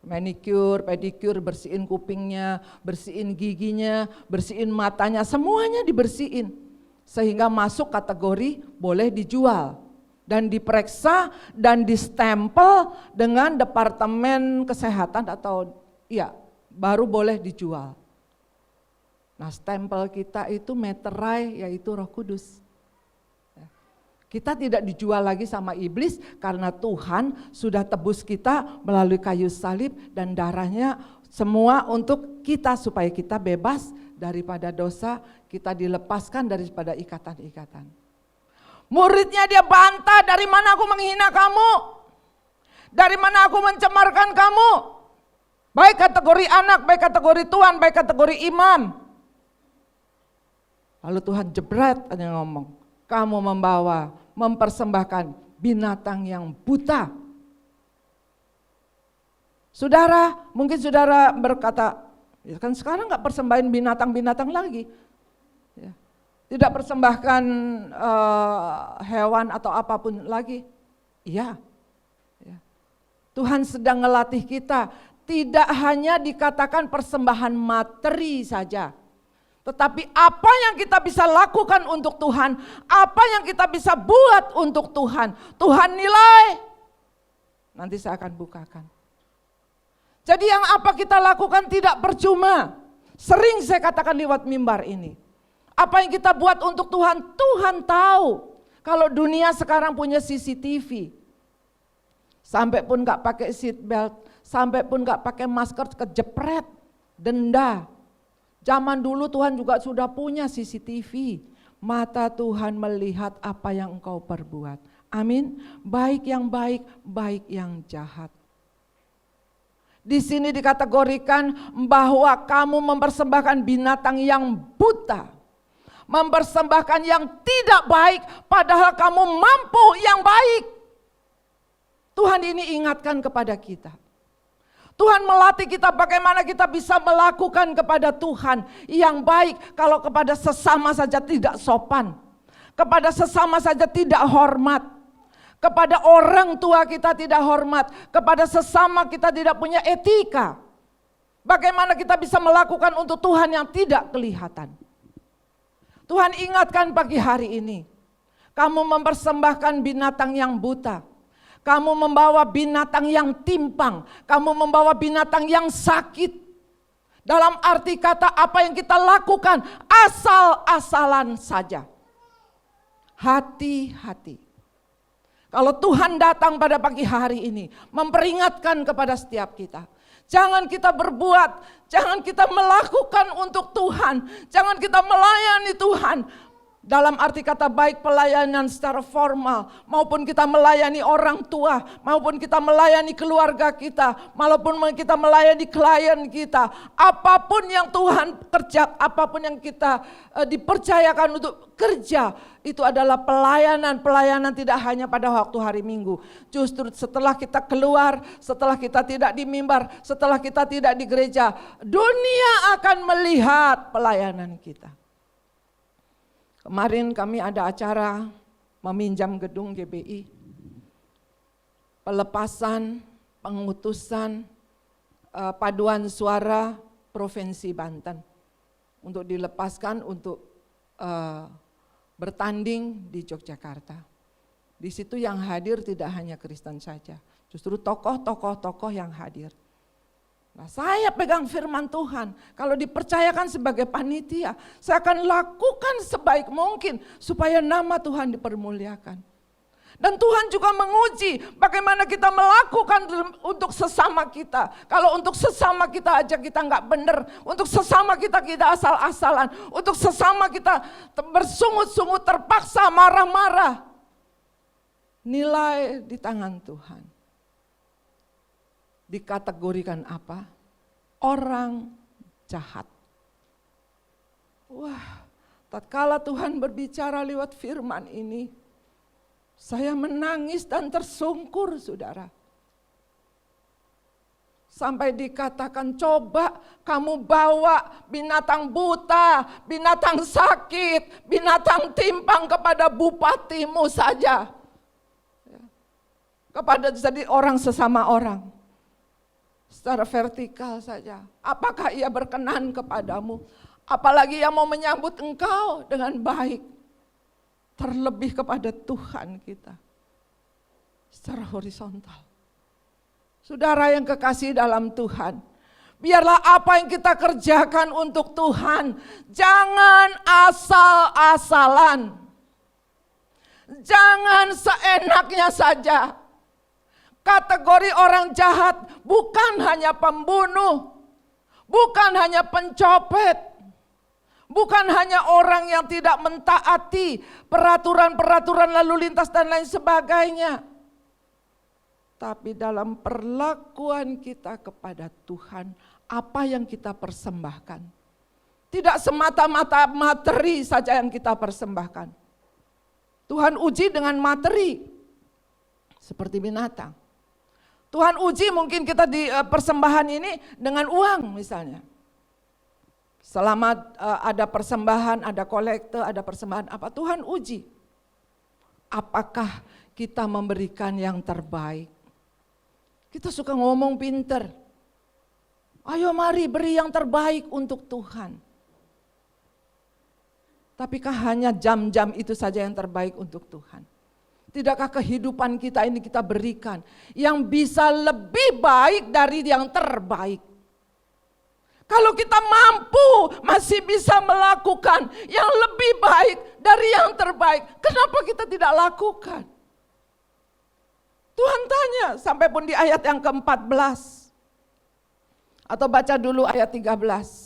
Manicure, pedicure, bersihin kupingnya, bersihin giginya, bersihin matanya, semuanya dibersihin. Sehingga masuk kategori boleh dijual dan diperiksa dan distempel dengan Departemen Kesehatan atau ya baru boleh dijual. Nah, stempel kita itu meterai, yaitu Roh Kudus. Kita tidak dijual lagi sama iblis karena Tuhan sudah tebus kita melalui kayu salib dan darahnya semua untuk kita supaya kita bebas daripada dosa, kita dilepaskan daripada ikatan-ikatan. Muridnya dia bantah, dari mana aku menghina kamu? Dari mana aku mencemarkan kamu? Baik kategori anak, baik kategori tuan, baik kategori imam. Lalu Tuhan jebret aja ngomong, kamu mempersembahkan binatang yang buta. Saudara, mungkin saudara berkata, ya kan sekarang gak persembahin binatang-binatang lagi. Ya. Tidak persembahkan hewan atau apapun lagi. Iya. Ya. Tuhan sedang ngelatih kita, tidak hanya dikatakan persembahan materi saja. Tetapi apa yang kita bisa lakukan untuk Tuhan, apa yang kita bisa buat untuk Tuhan, Tuhan nilai. Nanti saya akan bukakan. Jadi yang apa kita lakukan tidak percuma. Sering saya katakan lewat mimbar ini. Apa yang kita buat untuk Tuhan, Tuhan tahu. Kalau dunia sekarang punya CCTV, sampai pun gak pakai seat belt, sampai pun gak pakai masker, kejepret, denda. Zaman dulu Tuhan juga sudah punya CCTV. Mata Tuhan melihat apa yang engkau perbuat. Amin. Baik yang baik, baik yang jahat. Di sini dikategorikan bahwa kamu mempersembahkan binatang yang buta. Mempersembahkan yang tidak baik, padahal kamu mampu yang baik. Tuhan ini ingatkan kepada kita. Tuhan melatih kita bagaimana kita bisa melakukan kepada Tuhan yang baik. Kalau kepada sesama saja tidak sopan, kepada sesama saja tidak hormat, kepada orang tua kita tidak hormat, kepada sesama kita tidak punya etika. Bagaimana kita bisa melakukan untuk Tuhan yang tidak kelihatan? Tuhan ingatkan pagi hari ini, kamu mempersembahkan binatang yang buta. kamu membawa binatang yang timpang, kamu membawa binatang yang sakit. Dalam arti kata apa yang kita lakukan asal-asalan saja. Hati-hati. Kalau Tuhan datang pada pagi hari ini, memperingatkan kepada setiap kita. Jangan kita berbuat, jangan kita melakukan untuk Tuhan, jangan kita melayani Tuhan. Dalam arti kata baik pelayanan secara formal, maupun kita melayani orang tua, maupun kita melayani keluarga kita, maupun kita melayani klien kita. Apapun yang Tuhan kerja, apapun yang kita dipercayakan untuk kerja, itu adalah pelayanan tidak hanya pada waktu hari Minggu. Justru setelah kita keluar, setelah kita tidak di mimbar, setelah kita tidak di gereja, dunia akan melihat pelayanan kita. Kemarin kami ada acara meminjam gedung GBI, pelepasan, pengutusan, paduan suara Provinsi Banten untuk dilepaskan untuk bertanding di Yogyakarta. Di situ yang hadir tidak hanya Kristen saja, justru tokoh-tokoh yang hadir. Nah, saya pegang firman Tuhan, kalau dipercayakan sebagai panitia, saya akan lakukan sebaik mungkin supaya nama Tuhan dipermuliakan. Dan Tuhan juga menguji bagaimana kita melakukan untuk sesama kita. Kalau untuk sesama kita aja kita nggak benar, untuk sesama kita asal-asalan, untuk sesama kita bersungut-sungut, terpaksa marah-marah. Nilai di tangan Tuhan. Dikategorikan apa? Orang jahat. Wah, tatkala Tuhan berbicara lewat firman ini, saya menangis dan tersungkur, saudara. Sampai dikatakan, coba kamu bawa binatang buta, binatang sakit, binatang timpang kepada bupatimu saja. Kepada jadi orang sesama orang. Secara vertikal saja. Apakah ia berkenan kepadamu? Apalagi ia mau menyambut engkau dengan baik. Terlebih kepada Tuhan kita. Secara horizontal. Saudara yang kekasih dalam Tuhan. Biarlah apa yang kita kerjakan untuk Tuhan. Jangan asal-asalan. Jangan seenaknya saja. Kategori orang jahat bukan hanya pembunuh, bukan hanya pencopet, bukan hanya orang yang tidak mentaati peraturan-peraturan lalu lintas dan lain sebagainya. Tapi dalam perlakuan kita kepada Tuhan, apa yang kita persembahkan. Tidak semata-mata materi saja yang kita persembahkan. Tuhan uji dengan materi, seperti binatang. Tuhan uji mungkin kita di persembahan ini dengan uang misalnya. Selama ada persembahan, ada kolekte, ada persembahan apa, Tuhan uji. Apakah kita memberikan yang terbaik? Kita suka ngomong pinter. Ayo mari beri yang terbaik untuk Tuhan. Tapikah hanya jam-jam itu saja yang terbaik untuk Tuhan? Tidakkah kehidupan kita ini kita berikan yang bisa lebih baik dari yang terbaik? Kalau kita mampu masih bisa melakukan yang lebih baik dari yang terbaik, kenapa kita tidak lakukan? Tuhan tanya sampai pun di ayat yang ke-14. Atau baca dulu ayat 13.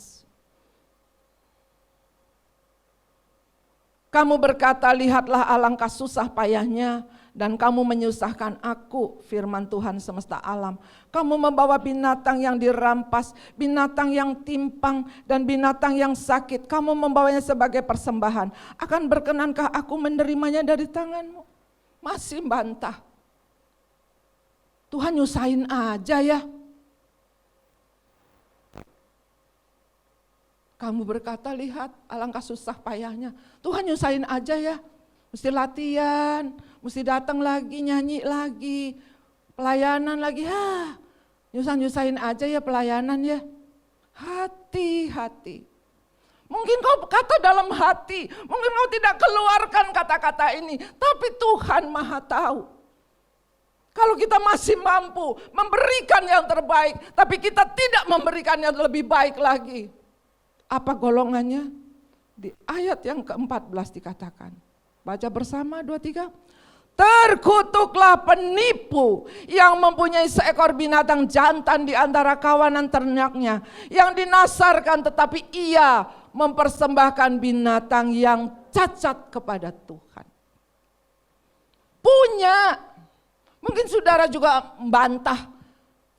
Kamu berkata, lihatlah alangkah susah payahnya dan kamu menyusahkan aku, firman Tuhan semesta alam. Kamu membawa binatang yang dirampas, binatang yang timpang dan binatang yang sakit. Kamu membawanya sebagai persembahan. Akan berkenankah aku menerimanya dari tanganmu? Masih bantah. Tuhan nyusahin aja ya. Kamu berkata, lihat alangkah susah payahnya. Tuhan nyusahin aja ya. Mesti latihan, mesti datang lagi, nyanyi lagi, pelayanan lagi. Nyusahin aja ya pelayanan ya. Hati-hati. Mungkin kau kata dalam hati, mungkin kau tidak keluarkan kata-kata ini. Tapi Tuhan Maha tahu. Kalau kita masih mampu memberikan yang terbaik, tapi kita tidak memberikan yang lebih baik lagi. Apa golongannya? Di ayat yang ke-14 dikatakan. Baca bersama 2-3. Terkutuklah penipu yang mempunyai seekor binatang jantan di antara kawanan ternaknya, yang dinasarkan tetapi ia mempersembahkan binatang yang cacat kepada Tuhan. Punya. Mungkin saudara juga membantah,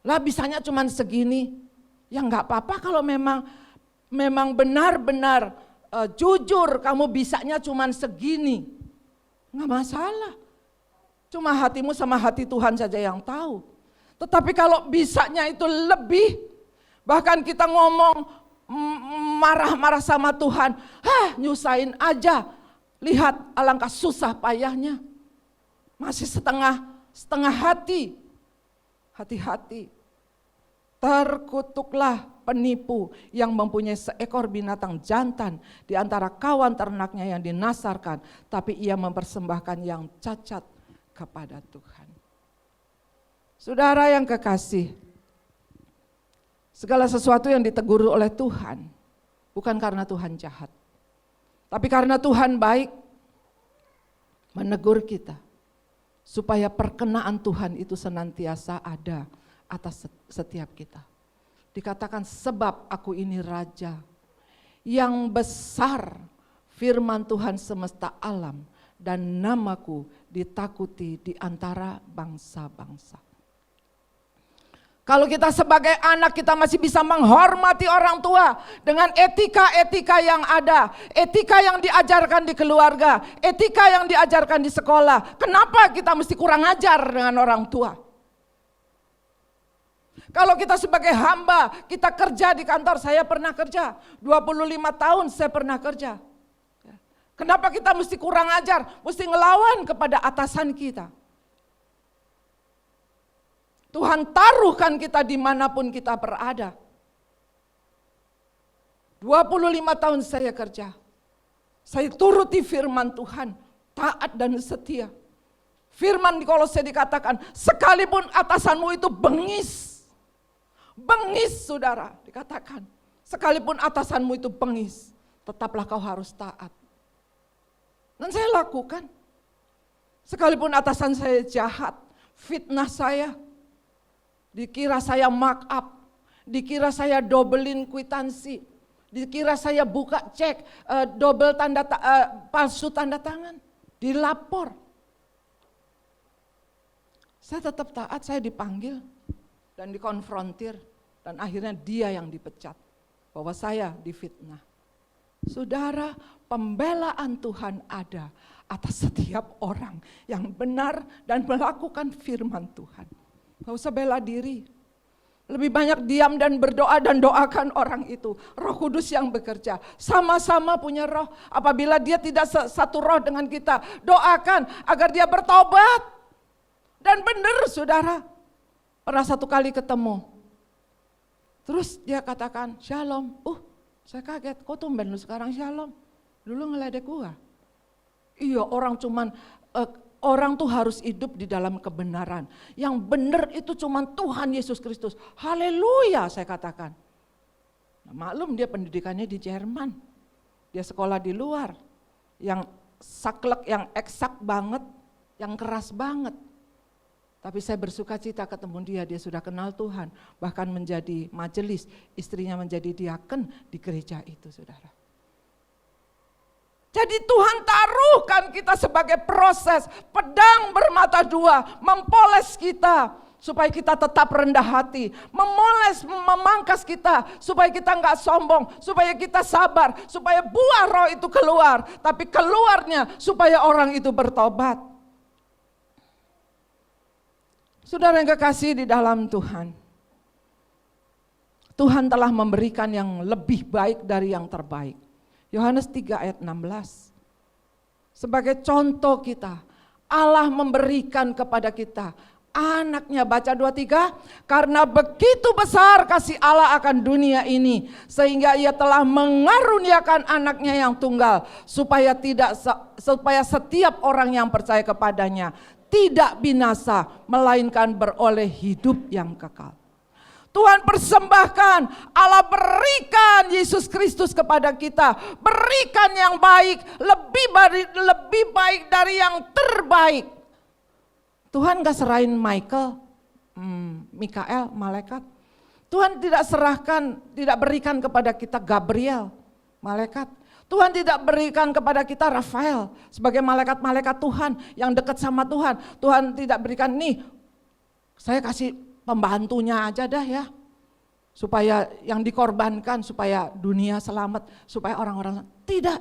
lah bisanya cuma segini. Ya enggak apa-apa kalau memang benar-benar jujur kamu bisanya cuma segini. Enggak masalah. Cuma hatimu sama hati Tuhan saja yang tahu. Tetapi kalau bisanya itu lebih, bahkan kita ngomong marah-marah sama Tuhan, nyusahin aja. Lihat alangkah susah payahnya. Masih setengah hati. Hati-hati. Terkutuklah penipu yang mempunyai seekor binatang jantan di antara kawan ternaknya yang dinasarkan, tapi ia mempersembahkan yang cacat kepada Tuhan. Saudara yang kekasih, segala sesuatu yang ditegur oleh Tuhan bukan karena Tuhan jahat, tapi karena Tuhan baik menegur kita supaya perkenaan Tuhan itu senantiasa ada atas setiap kita. Dikatakan sebab aku ini raja yang besar, firman Tuhan semesta alam, dan namaku ditakuti di antara bangsa-bangsa. Kalau kita sebagai anak kita masih bisa menghormati orang tua dengan etika-etika yang ada, etika yang diajarkan di keluarga, etika yang diajarkan di sekolah. Kenapa kita mesti kurang ajar dengan orang tua? Kalau kita sebagai hamba, kita kerja di kantor, saya pernah kerja, 25 tahun saya pernah kerja. Kenapa kita mesti kurang ajar, mesti ngelawan kepada atasan kita? Tuhan taruhkan kita dimanapun kita berada. 25 tahun saya kerja. Saya turuti firman Tuhan, taat dan setia. Firman di Kolose dikatakan, sekalipun atasanmu itu bengis. Bengis saudara, dikatakan. Sekalipun atasanmu itu bengis, tetaplah kau harus taat. Dan saya lakukan. Sekalipun atasan saya jahat, fitnah saya, dikira saya mark up, dikira saya dobelin kwitansi, dikira saya buka cek, double palsu tanda tangan, dilapor. Saya tetap taat, saya dipanggil dan dikonfrontir, dan akhirnya dia yang dipecat, bahwa saya difitnah. Saudara, pembelaan Tuhan ada atas setiap orang yang benar dan melakukan firman Tuhan. Gak usah bela diri. Lebih banyak diam dan berdoa dan doakan orang itu. Roh Kudus yang bekerja. Sama-sama punya roh. Apabila dia tidak satu roh dengan kita, doakan agar dia bertobat. Dan benar saudara. Pernah satu kali ketemu. Terus dia katakan, shalom. Saya kaget, kok tumben lu sekarang shalom? Dulu ngeledek gua. Iya, orang tuh harus hidup di dalam kebenaran. Yang benar itu cuma Tuhan Yesus Kristus. Haleluya saya katakan. Nah, maklum dia pendidikannya di Jerman. Dia sekolah di luar. Yang saklek, yang eksak banget, yang keras banget. Tapi saya bersuka cita ketemu dia sudah kenal Tuhan. Bahkan menjadi majelis, istrinya menjadi diaken di gereja itu saudara. Jadi Tuhan taruhkan kita sebagai proses pedang bermata dua, mempoles kita supaya kita tetap rendah hati, memoles, memangkas kita supaya kita enggak sombong, supaya kita sabar, supaya buah roh itu keluar, tapi keluarnya supaya orang itu bertobat. Saudara yang kekasih di dalam Tuhan, Tuhan telah memberikan yang lebih baik dari yang terbaik. Yohanes 3 ayat 16. Sebagai contoh kita, Allah memberikan kepada kita anaknya. Baca 23, karena begitu besar kasih Allah akan dunia ini, sehingga ia telah mengaruniakan anaknya yang tunggal, supaya setiap orang yang percaya kepadanya tidak binasa, melainkan beroleh hidup yang kekal. Tuhan persembahkan, Allah berikan Yesus Kristus kepada kita, berikan yang baik, lebih baik dari yang terbaik. Tuhan gak serahin Mikael, malaikat. Tuhan tidak berikan kepada kita Gabriel, malaikat. Tuhan tidak berikan kepada kita Rafael sebagai malaikat-malaikat Tuhan yang dekat sama Tuhan. Tuhan tidak berikan, nih saya kasih pembantunya aja dah ya, supaya yang dikorbankan, supaya dunia selamat, supaya orang-orang tidak.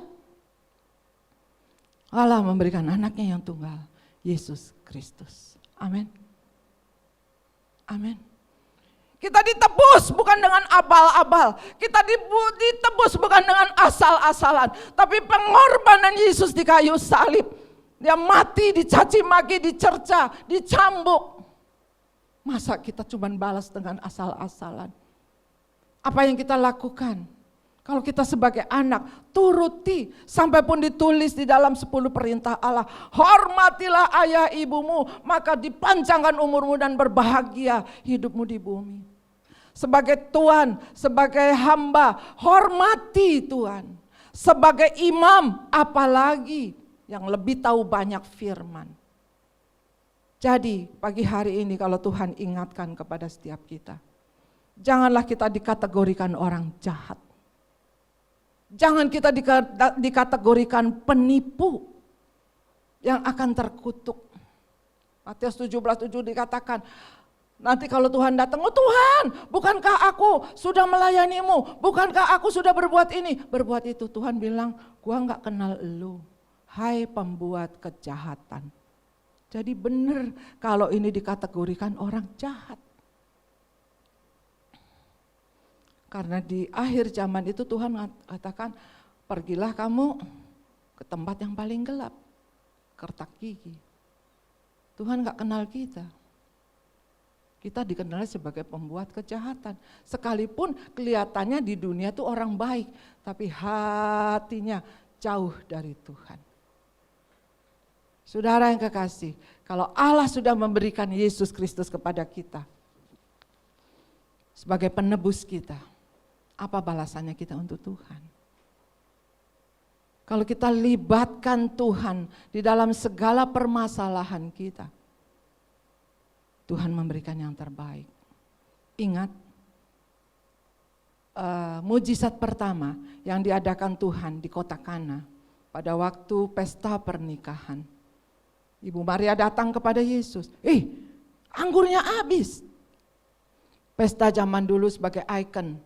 Allah memberikan anaknya yang tunggal, Yesus Kristus. Amin. Amin. Kita ditebus bukan dengan abal-abal, kita ditebus bukan dengan asal-asalan, tapi pengorbanan Yesus di kayu salib. Dia mati, dicaci maki, dicerca, dicambuk. Masa kita cuma balas dengan asal-asalan? Apa yang kita lakukan? Kalau kita sebagai anak, turuti. Sampai pun ditulis di dalam 10 perintah Allah. Hormatilah ayah ibumu, maka dipanjangkan umurmu dan berbahagia hidupmu di bumi. Sebagai tuan, sebagai hamba, hormati Tuhan. Sebagai imam, apalagi yang lebih tahu banyak firman. Jadi pagi hari ini kalau Tuhan ingatkan kepada setiap kita, janganlah kita dikategorikan orang jahat. Jangan kita dikategorikan penipu yang akan terkutuk. Matius 17:7 dikatakan, nanti kalau Tuhan datang, oh Tuhan, bukankah aku sudah melayanimu? Bukankah aku sudah berbuat ini, berbuat itu? Tuhan bilang, gua gak kenal elu, hai pembuat kejahatan. Jadi benar kalau ini dikategorikan orang jahat. Karena di akhir zaman itu Tuhan katakan, pergilah kamu ke tempat yang paling gelap, kertak gigi. Tuhan gak kenal kita. Kita dikenal sebagai pembuat kejahatan. Sekalipun kelihatannya di dunia itu orang baik, tapi hatinya jauh dari Tuhan. Saudara yang kekasih, kalau Allah sudah memberikan Yesus Kristus kepada kita sebagai penebus kita, apa balasannya kita untuk Tuhan? Kalau kita libatkan Tuhan di dalam segala permasalahan kita, Tuhan memberikan yang terbaik. Ingat, mujizat pertama yang diadakan Tuhan di kota Kana pada waktu pesta pernikahan. Ibu Maria datang kepada Yesus, anggurnya habis. Pesta zaman dulu sebagai ikon,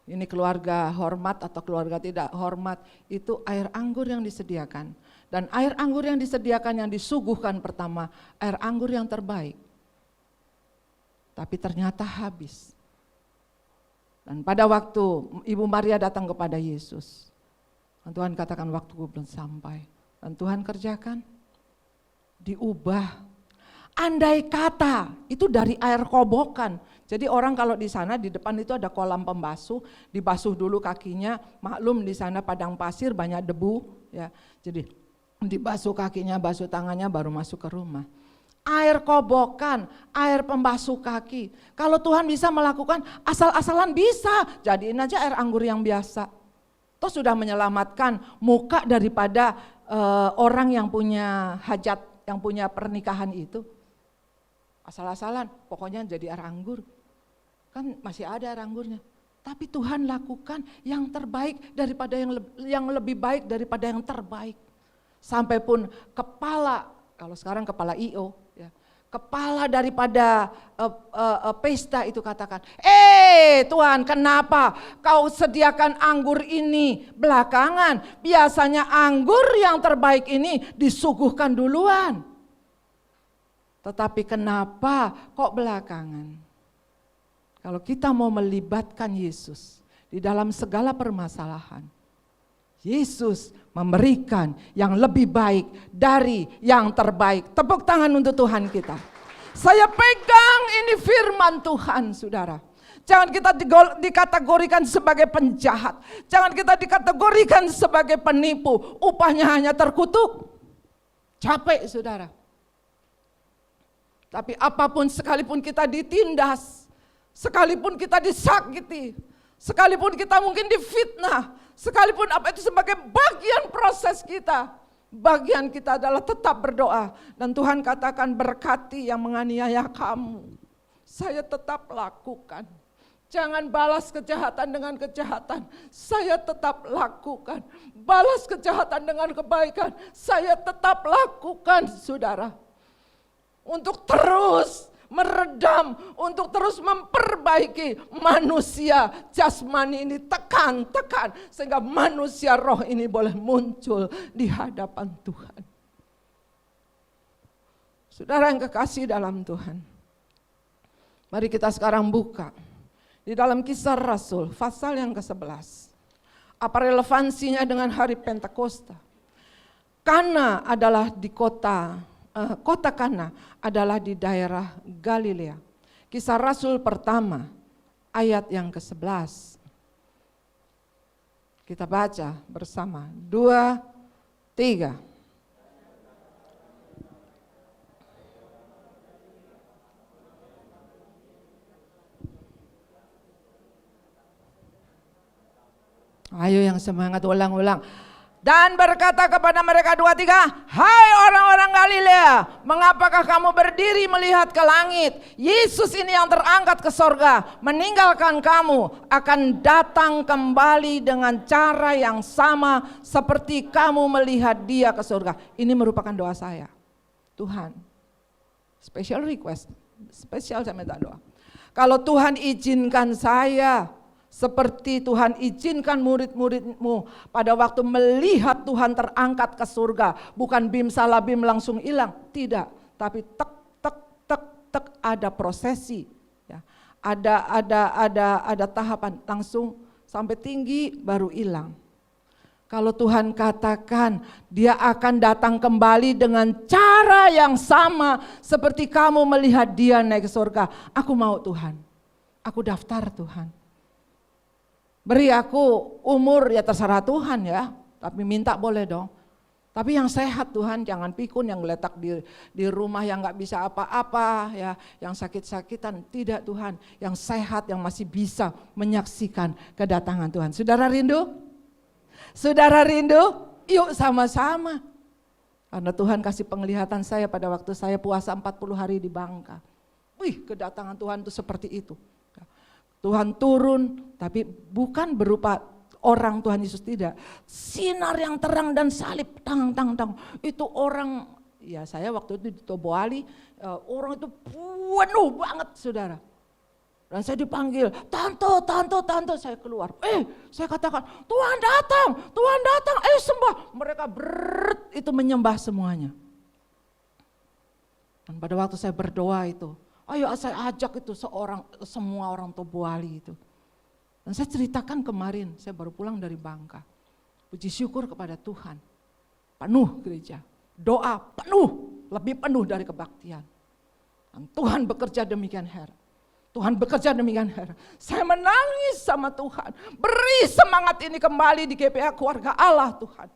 ini keluarga hormat atau keluarga tidak hormat, itu air anggur yang disediakan. Dan air anggur yang disediakan, yang disuguhkan pertama, air anggur yang terbaik. Tapi ternyata habis. Dan pada waktu Ibu Maria datang kepada Yesus, Tuhan katakan waktuku belum sampai. Dan Tuhan kerjakan, diubah. Andai kata itu dari air kobokan. Jadi orang kalau di sana di depan itu ada kolam pembasuh, dibasuh dulu kakinya. Maklum di sana padang pasir banyak debu, ya. Jadi dibasuh kakinya, basuh tangannya baru masuk ke rumah. Air kobokan, air pembasuh kaki. Kalau Tuhan bisa melakukan asal-asalan bisa, jadiin aja air anggur yang biasa. Toh sudah menyelamatkan muka daripada orang yang punya hajat, yang punya pernikahan itu. Asal-asalan, pokoknya jadi air anggur. Kan masih ada air anggurnya. Tapi Tuhan lakukan yang terbaik daripada yang lebih baik daripada yang terbaik. Sampai pun kepala, kalau sekarang kepala IO, ya, kepala daripada pesta itu katakan, Tuhan, kenapa kau sediakan anggur ini belakangan? Biasanya anggur yang terbaik ini disuguhkan duluan. Tetapi kenapa kok belakangan? Kalau kita mau melibatkan Yesus di dalam segala permasalahan, Yesus memberikan yang lebih baik dari yang terbaik. Tepuk tangan untuk Tuhan kita. Saya pegang ini firman Tuhan, saudara. Jangan kita dikategorikan sebagai penjahat. Jangan kita dikategorikan sebagai penipu. Upahnya hanya terkutuk. Capek, saudara. Tapi apapun, sekalipun kita ditindas, sekalipun kita disakiti, sekalipun kita mungkin difitnah, sekalipun apa itu sebagai bagian proses kita, bagian kita adalah tetap berdoa. Dan Tuhan katakan, berkati yang menganiaya kamu. Saya tetap lakukan. Jangan balas kejahatan dengan kejahatan. Saya tetap lakukan. Balas kejahatan dengan kebaikan. Saya tetap lakukan, saudara. Untuk terus meredam, untuk terus memperbaiki manusia jasmani ini, tekan. Sehingga manusia roh ini boleh muncul di hadapan Tuhan. Saudara yang kekasih dalam Tuhan. Mari kita sekarang buka. Di dalam Kisah Rasul, pasal yang ke-11. Apa relevansinya dengan hari Pentakosta? Kana adalah di kota Kana adalah di daerah Galilea. Kisah Rasul pertama, ayat yang ke-11. Kita baca bersama, 2, 3. Ayo yang semangat, ulang-ulang. Dan berkata kepada mereka 2, 3, hai orang-orang Galilea, mengapakah kamu berdiri melihat ke langit? Yesus ini yang terangkat ke sorga, meninggalkan kamu, akan datang kembali dengan cara yang sama seperti kamu melihat dia ke sorga. Ini merupakan doa saya. Tuhan, special request, spesial saya minta doa. Kalau Tuhan izinkan saya, seperti Tuhan izinkan murid-muridmu pada waktu melihat Tuhan terangkat ke surga, bukan bim salah bim langsung hilang, tidak, tapi tek ada prosesi, ya. Ada tahapan, langsung sampai tinggi baru hilang. Kalau Tuhan katakan dia akan datang kembali dengan cara yang sama seperti kamu melihat dia naik ke surga, aku mau Tuhan, aku daftar Tuhan. Beri aku umur, ya terserah Tuhan ya, tapi minta boleh dong. Tapi yang sehat Tuhan, jangan pikun yang letak di rumah yang gak bisa apa-apa ya, yang sakit-sakitan, tidak Tuhan. Yang sehat, yang masih bisa menyaksikan kedatangan Tuhan. Saudara rindu? Saudara rindu? Yuk sama-sama. Karena Tuhan kasih penglihatan saya pada waktu saya puasa 40 hari di Bangka. Wih, kedatangan Tuhan itu seperti itu. Tuhan turun, tapi bukan berupa orang Tuhan Yesus, tidak. Sinar yang terang dan salib, tang. Itu orang, ya saya waktu itu di Toboali, orang itu penuh banget saudara. Dan saya dipanggil, tante, saya keluar. Saya katakan, Tuhan datang, sembah. Mereka itu menyembah semuanya. Dan pada waktu saya berdoa itu, ayo saya ajak itu semua orang Toboali itu. Dan saya ceritakan kemarin, saya baru pulang dari Bangka. Puji syukur kepada Tuhan. Penuh gereja, doa penuh, lebih penuh dari kebaktian. Dan Tuhan bekerja demikian heran. Saya menangis sama Tuhan. Beri semangat ini kembali di GPA Keluarga Allah Tuhan.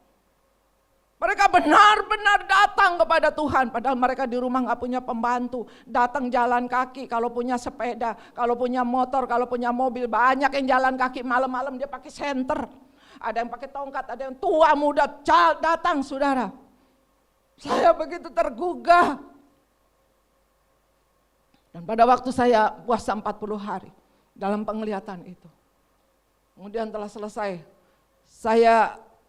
Mereka benar-benar datang kepada Tuhan, padahal mereka di rumah gak punya pembantu, datang jalan kaki, kalau punya sepeda, kalau punya motor, kalau punya mobil, banyak yang jalan kaki, malam-malam dia pakai senter, ada yang pakai tongkat, ada yang tua muda datang saudara. Saya begitu tergugah. Dan pada waktu saya puasa 40 hari, dalam penglihatan itu, kemudian telah selesai,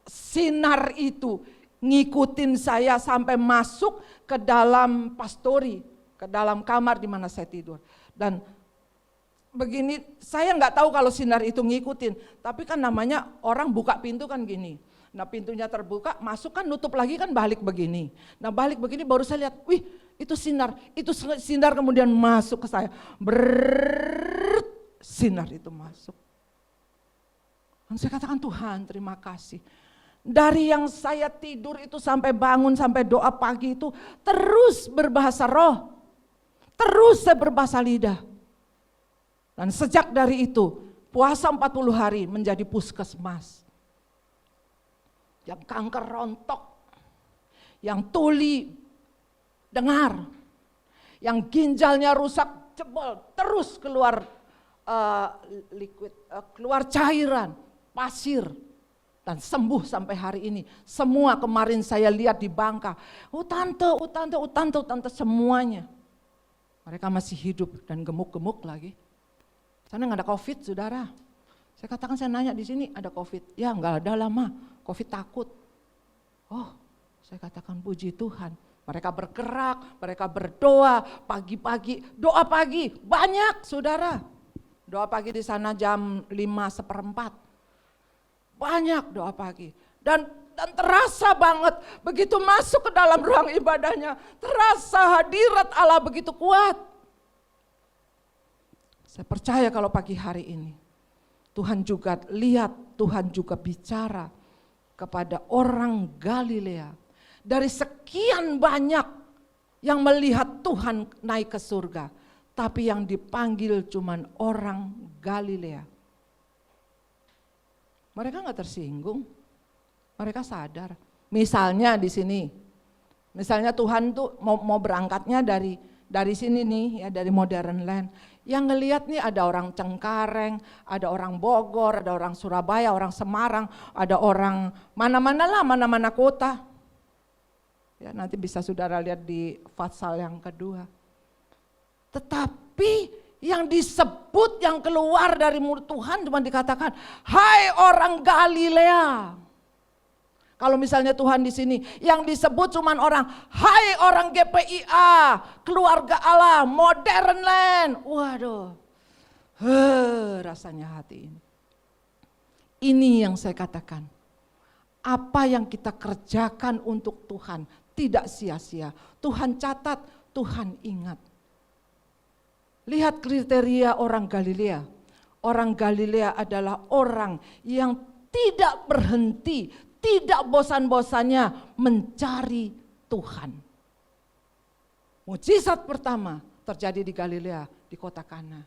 sinar itu ngikutin saya sampai masuk ke dalam pastori, ke dalam kamar di mana saya tidur. Dan begini, saya nggak tahu kalau sinar itu ngikutin, tapi kan namanya orang buka pintu kan gini. Nah pintunya terbuka, masuk kan nutup lagi kan balik begini. Nah balik begini baru saya lihat, wih itu sinar kemudian masuk ke saya. Sinar itu masuk. Dan saya katakan Tuhan terima kasih. Dari yang saya tidur itu sampai bangun, sampai doa pagi itu terus berbahasa roh. Terus saya berbahasa lidah. Dan sejak dari itu, puasa 40 hari menjadi puskesmas. Yang kanker rontok, yang tuli dengar, yang ginjalnya rusak jebol, terus keluar keluar cairan, pasir, dan sembuh sampai hari ini. Semua kemarin saya lihat di Bangka, tante, semuanya. Mereka masih hidup dan gemuk-gemuk lagi. Sana nggak ada COVID, saudara. Saya katakan, saya nanya di sini ada COVID. Ya nggak ada lama, COVID takut. Oh, saya katakan puji Tuhan. Mereka bergerak, mereka berdoa pagi-pagi, doa pagi banyak, saudara. Doa pagi di sana jam 5:15. Banyak doa pagi. Dan terasa banget begitu masuk ke dalam ruang ibadahnya, terasa hadirat Allah begitu kuat. Saya percaya kalau pagi hari ini Tuhan juga lihat, Tuhan juga bicara kepada orang Galilea. Dari sekian banyak yang melihat Tuhan naik ke surga, tapi yang dipanggil cuman orang Galilea. Mereka nggak tersinggung, mereka sadar. Misalnya di sini, misalnya Tuhan tuh mau berangkatnya dari sini nih, ya dari Modern Land. Yang ngelihat nih ada orang Cengkareng, ada orang Bogor, ada orang Surabaya, orang Semarang, ada orang mana-mana kota. Ya, nanti bisa saudara lihat di Fatsal yang kedua. Tetapi yang disebut, yang keluar dari mulut Tuhan cuma dikatakan, hai orang Galilea. Kalau misalnya Tuhan di sini, yang disebut cuma orang, hai orang GPIA, keluarga Allah, Modern Land. Waduh, rasanya hati ini. Ini yang saya katakan, apa yang kita kerjakan untuk Tuhan tidak sia-sia. Tuhan catat, Tuhan ingat. Lihat kriteria orang Galilea. Orang Galilea adalah orang yang tidak berhenti, tidak bosan-bosannya mencari Tuhan. Mujizat pertama terjadi di Galilea, di kota Kana.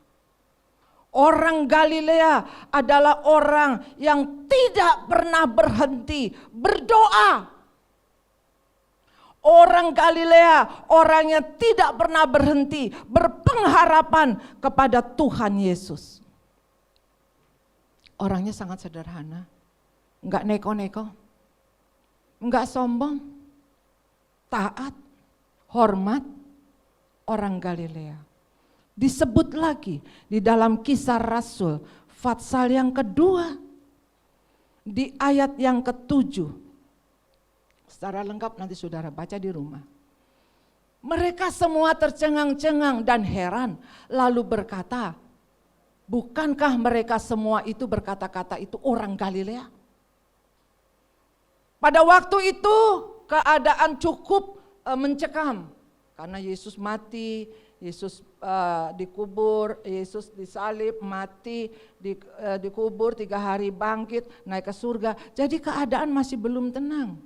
Orang Galilea adalah orang yang tidak pernah berhenti berdoa. Orang Galilea, orang yang tidak pernah berhenti berpengharapan kepada Tuhan Yesus. Orangnya sangat sederhana, enggak neko-neko, enggak sombong, taat, hormat, orang Galilea. Disebut lagi di dalam Kisah Rasul, Fatsal yang kedua, di ayat yang ke-7. Secara lengkap nanti saudara baca di rumah. Mereka semua tercengang-cengang dan heran, lalu berkata, bukankah mereka semua itu berkata-kata itu orang Galilea? Pada waktu itu keadaan cukup mencekam, karena Yesus mati, Yesus dikubur, Yesus disalib, mati, dikubur 3 hari bangkit, naik ke surga. Jadi keadaan masih belum tenang.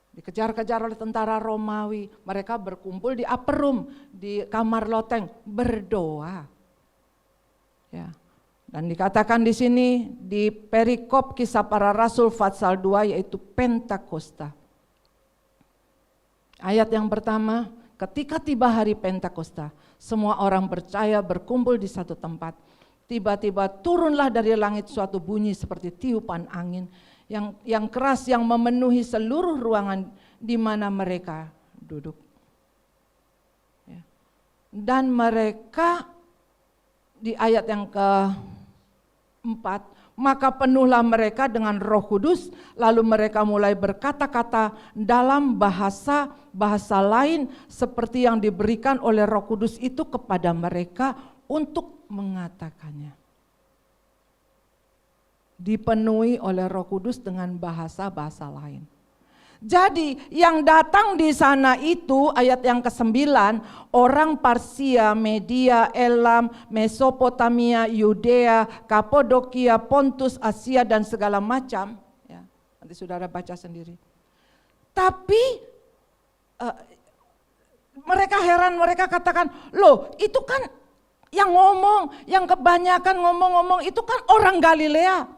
Dikejar-kejar oleh tentara Romawi, mereka berkumpul di upper room, di kamar loteng, berdoa. Ya. Dan dikatakan di sini di perikop Kisah Para Rasul Fatsal 2 yaitu Pentakosta. Ayat yang pertama, ketika tiba hari Pentakosta, semua orang percaya berkumpul di satu tempat. Tiba-tiba turunlah dari langit suatu bunyi seperti tiupan angin yang keras yang memenuhi seluruh ruangan di mana mereka duduk. Ya. Dan mereka di ayat yang ke-4, maka penuhlah mereka dengan Roh Kudus, lalu mereka mulai berkata-kata dalam bahasa lain seperti yang diberikan oleh Roh Kudus itu kepada mereka untuk mengatakannya. Dipenuhi oleh Roh Kudus dengan bahasa-bahasa lain. Jadi yang datang di sana itu ayat yang ke-9, orang Parsia, Media, Elam, Mesopotamia, Yudea, Kapadokia, Pontus, Asia dan segala macam. Ya, nanti saudara baca sendiri. Tapi mereka heran, mereka katakan, loh itu kan yang ngomong, yang kebanyakan ngomong-ngomong itu kan orang Galilea.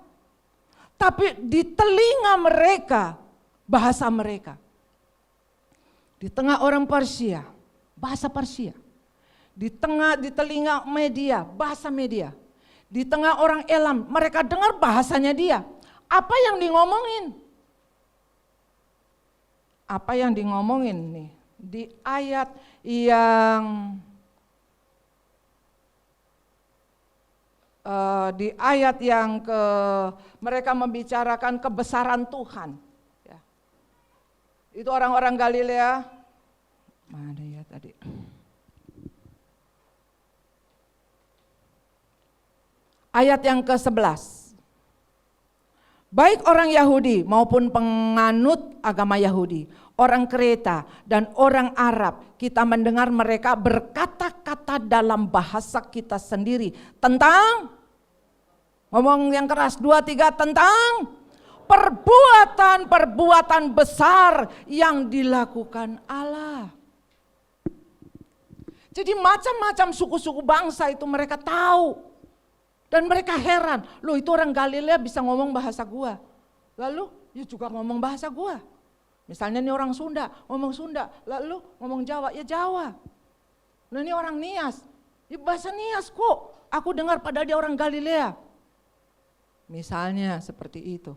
Tapi di telinga mereka, bahasa mereka. Di tengah orang Persia, bahasa Persia. Di telinga Media, bahasa Media. Di tengah orang Elam, mereka dengar bahasanya dia. Apa yang ngomongin? Apa yang ngomongin nih? Di ayat yang mereka membicarakan kebesaran Tuhan. Ya. Itu orang-orang Galilea. Mana ya tadi? Ayat yang ke-11. Baik orang Yahudi maupun penganut agama Yahudi, orang Kreta dan orang Arab, kita mendengar mereka berkata-kata dalam bahasa kita sendiri tentang, ngomong yang keras, 2, 3, tentang perbuatan-perbuatan besar yang dilakukan Allah. Jadi macam-macam suku-suku bangsa itu mereka tahu. Dan mereka heran, loh itu orang Galilea bisa ngomong bahasa gua. Lalu ya juga ngomong bahasa gua. Misalnya ini orang Sunda, ngomong Sunda. Lalu ngomong Jawa, ya Jawa. Nah ini orang Nias, ya bahasa Nias kok. Aku dengar padahal dia orang Galilea. Misalnya seperti itu.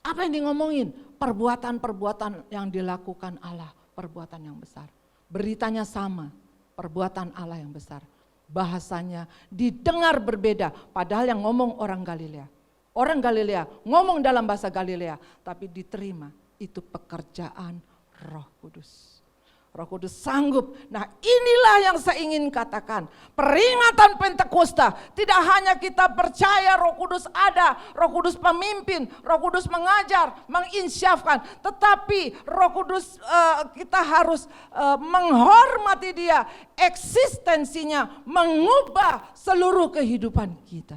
Apa yang ngomongin? Perbuatan-perbuatan yang dilakukan Allah, perbuatan yang besar. Beritanya sama, perbuatan Allah yang besar. Bahasanya didengar berbeda, padahal yang ngomong orang Galilea. Orang Galilea ngomong dalam bahasa Galilea, tapi diterima itu pekerjaan Roh Kudus. Roh Kudus sanggup. Nah inilah yang saya ingin katakan. Peringatan Pentakosta tidak hanya kita percaya Roh Kudus ada, Roh Kudus pemimpin, Roh Kudus mengajar, menginsyafkan. Tetapi Roh Kudus kita harus menghormati dia, eksistensinya mengubah seluruh kehidupan kita.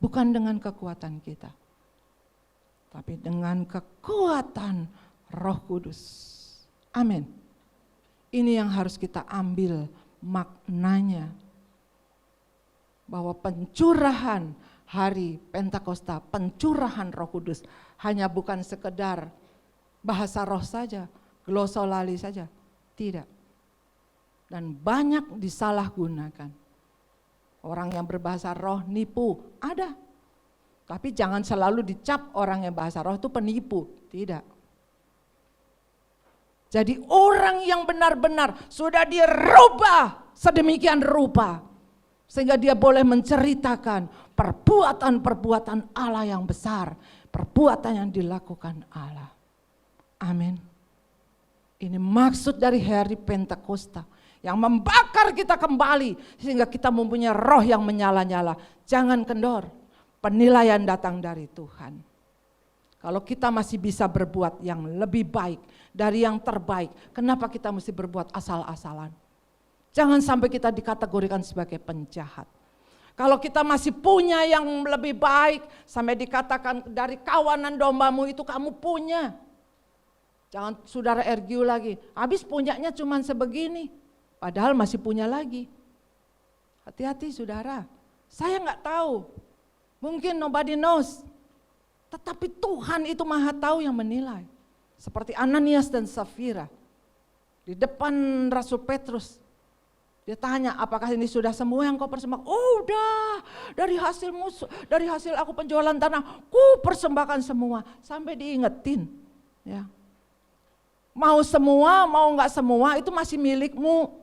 Bukan dengan kekuatan kita, tapi dengan kekuatan Roh Kudus. Amin. Ini yang harus kita ambil maknanya. Bahwa pencurahan hari Pentakosta, pencurahan Roh Kudus hanya bukan sekedar bahasa roh saja, glosolali saja. Tidak. Dan banyak disalahgunakan. Orang yang berbahasa roh nipu, ada. Tapi jangan selalu dicap orang yang bahasa roh itu penipu, tidak. Jadi orang yang benar-benar sudah dirubah sedemikian rupa. Sehingga dia boleh menceritakan perbuatan-perbuatan Allah yang besar. Perbuatan yang dilakukan Allah. Amin. Ini maksud dari hari Pentakosta. Yang membakar kita kembali. Sehingga kita mempunyai roh yang menyala-nyala. Jangan kendor. Penilaian datang dari Tuhan. Kalau kita masih bisa berbuat yang lebih baik dari yang terbaik, kenapa kita mesti berbuat asal-asalan? Jangan sampai kita dikategorikan sebagai penjahat. Kalau kita masih punya yang lebih baik, sampai dikatakan dari kawanan dombamu itu kamu punya. Jangan saudara argue lagi, habis punyanya cuma sebegini, padahal masih punya lagi. Hati-hati saudara, saya nggak tahu, mungkin nobody knows. Tetapi Tuhan itu maha tahu yang menilai. Seperti Ananias dan Safira. Di depan Rasul Petrus. Dia tanya, apakah ini sudah semua yang kau persembahkan? Oh udah, dari hasil aku penjualan tanah, ku persembahkan semua. Sampai diingetin. Ya. Mau semua, mau enggak semua, itu masih milikmu.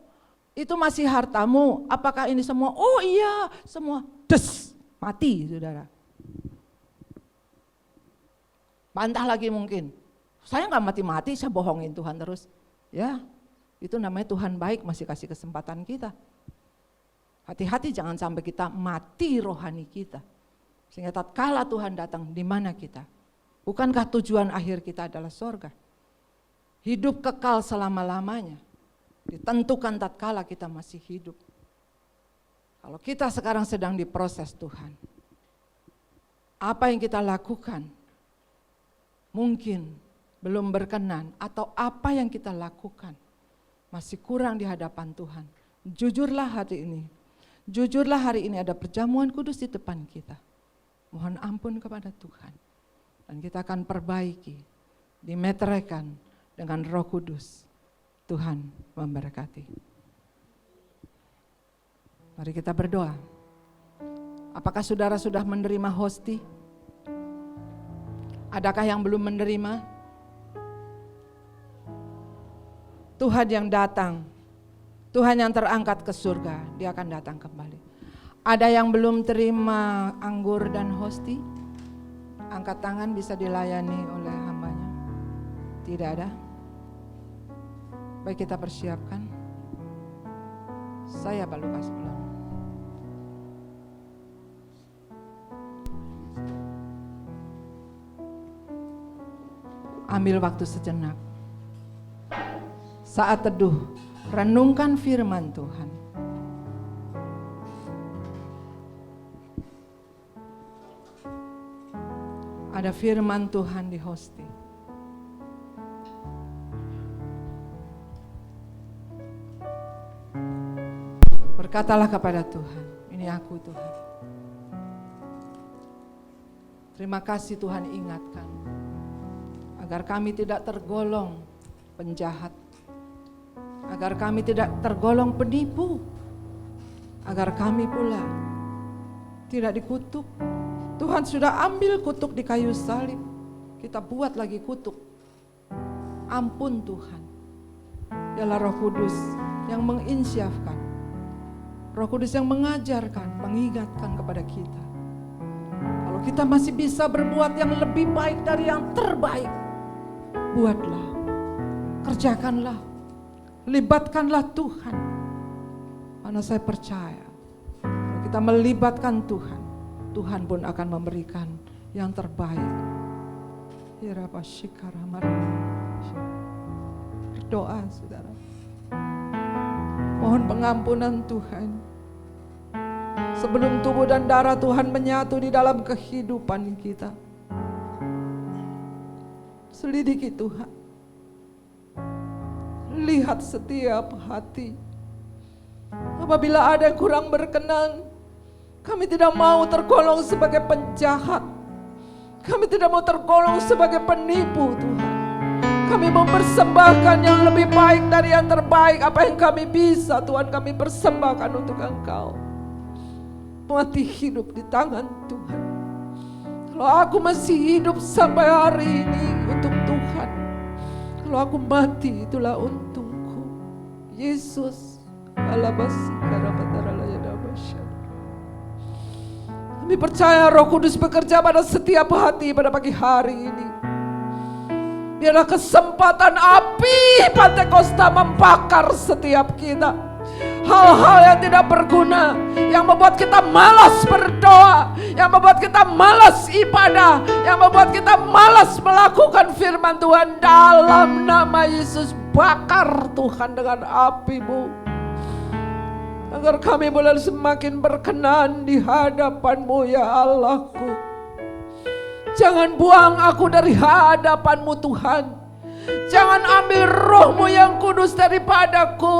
Itu masih hartamu. Apakah ini semua? Oh iya, semua. Des, mati saudara. Bantah lagi mungkin, saya nggak mati-mati, saya bohongin Tuhan terus. Ya, itu namanya Tuhan baik, masih kasih kesempatan kita. Hati-hati jangan sampai kita mati rohani kita. Sehingga tatkala Tuhan datang, di mana kita? Bukankah tujuan akhir kita adalah sorga? Hidup kekal selama-lamanya. Ditentukan tatkala kita masih hidup. Kalau kita sekarang sedang diproses Tuhan, apa yang kita lakukan? Mungkin belum berkenan, atau apa yang kita lakukan masih kurang di hadapan Tuhan, jujurlah hari ini. Jujurlah hari ini ada perjamuan kudus di depan kita. Mohon ampun kepada Tuhan. Dan kita akan perbaiki, dimeteraikan dengan Roh Kudus. Tuhan memberkati. Mari kita berdoa. Apakah saudara sudah menerima hosti? Adakah yang belum menerima? Tuhan yang datang, Tuhan yang terangkat ke surga, dia akan datang kembali. Ada yang belum terima anggur dan hosti? Angkat tangan, bisa dilayani oleh hambanya. Tidak ada? Baik, kita persiapkan. Saya Pak Lukas pulang. Ambil waktu sejenak. Saat teduh, renungkan firman Tuhan. Ada firman Tuhan di hosti. Berkatalah kepada Tuhan, ini aku Tuhan. Terima kasih Tuhan, ingatkan agar kami tidak tergolong penjahat, agar kami tidak tergolong penipu, agar kami pula tidak dikutuk. Tuhan sudah ambil kutuk di kayu salib, kita buat lagi kutuk. Ampun Tuhan. Dialah Roh Kudus yang menginsyafkan, Roh Kudus yang mengajarkan, mengingatkan kepada kita. Kalau kita masih bisa berbuat yang lebih baik dari yang terbaik, buatlah, kerjakanlah, libatkanlah Tuhan. Karena saya percaya, kalau kita melibatkan Tuhan, Tuhan pun akan memberikan yang terbaik. Berdoa saudara. Mohon pengampunan Tuhan. Sebelum tubuh dan darah Tuhan menyatu di dalam kehidupan kita. Selidiki Tuhan. Lihat setiap hati. Apabila ada yang kurang berkenan, kami tidak mau tergolong sebagai penjahat. Kami tidak mau tergolong sebagai penipu Tuhan. Kami mau persembahkan yang lebih baik dari yang terbaik. Apa yang kami bisa Tuhan, kami persembahkan untuk Engkau. Mati hidup di tangan Tuhan. Kalau aku masih hidup sampai hari ini untuk Tuhan, kalau aku mati itulah untungku. Yesus alabasi karabataralayadabasya. Kami percaya Roh Kudus bekerja pada setiap hati pada pagi hari ini. Biarlah kesempatan api Pentakosta membakar setiap kita. Hal-hal yang tidak berguna, yang membuat kita malas berdoa, yang membuat kita malas ibadah, yang membuat kita malas melakukan firman Tuhan. Dalam nama Yesus, bakar Tuhan dengan api-Mu, agar kami boleh semakin berkenan di hadapan-Mu ya Allahku. Jangan buang aku dari hadapan-Mu Tuhan. Jangan ambil Roh-Mu yang kudus daripadaku.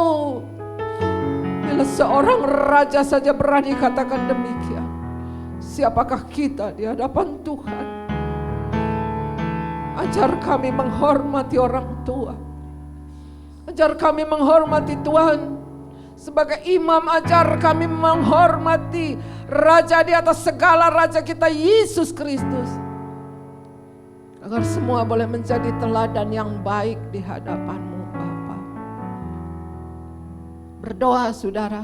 Bila seorang raja saja berani katakan demikian, siapakah kita di hadapan Tuhan? Ajar kami menghormati orang tua. Ajar kami menghormati Tuhan. Sebagai imam, ajar kami menghormati Raja di atas segala raja kita, Yesus Kristus. Agar semua boleh menjadi teladan yang baik di hadapan-Mu Bapa. Berdoa saudara.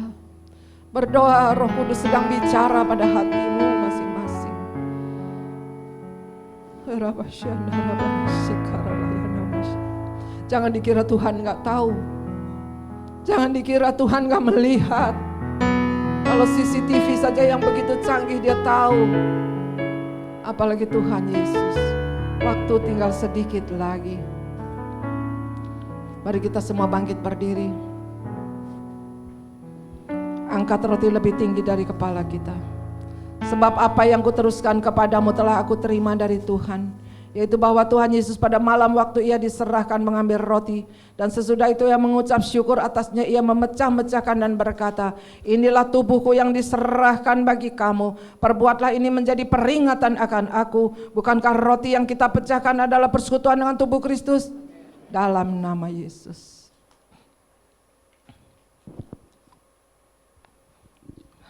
Berdoa, Roh Kudus sedang bicara pada hatimu masing-masing. Jangan dikira Tuhan gak tahu. Jangan dikira Tuhan gak melihat. Kalau CCTV saja yang begitu canggih dia tahu. Apalagi Tuhan Yesus. Waktu tinggal sedikit lagi. Mari kita semua bangkit berdiri. Angkat roti lebih tinggi dari kepala kita. Sebab apa yang kuteruskan kepadamu telah aku terima dari Tuhan, yaitu bahwa Tuhan Yesus pada malam waktu ia diserahkan mengambil roti, dan sesudah itu ia mengucap syukur atasnya, ia memecah-mecahkan dan berkata, inilah tubuhku yang diserahkan bagi kamu, perbuatlah ini menjadi peringatan akan aku. Bukankah roti yang kita pecahkan adalah persekutuan dengan tubuh Kristus? Dalam nama Yesus.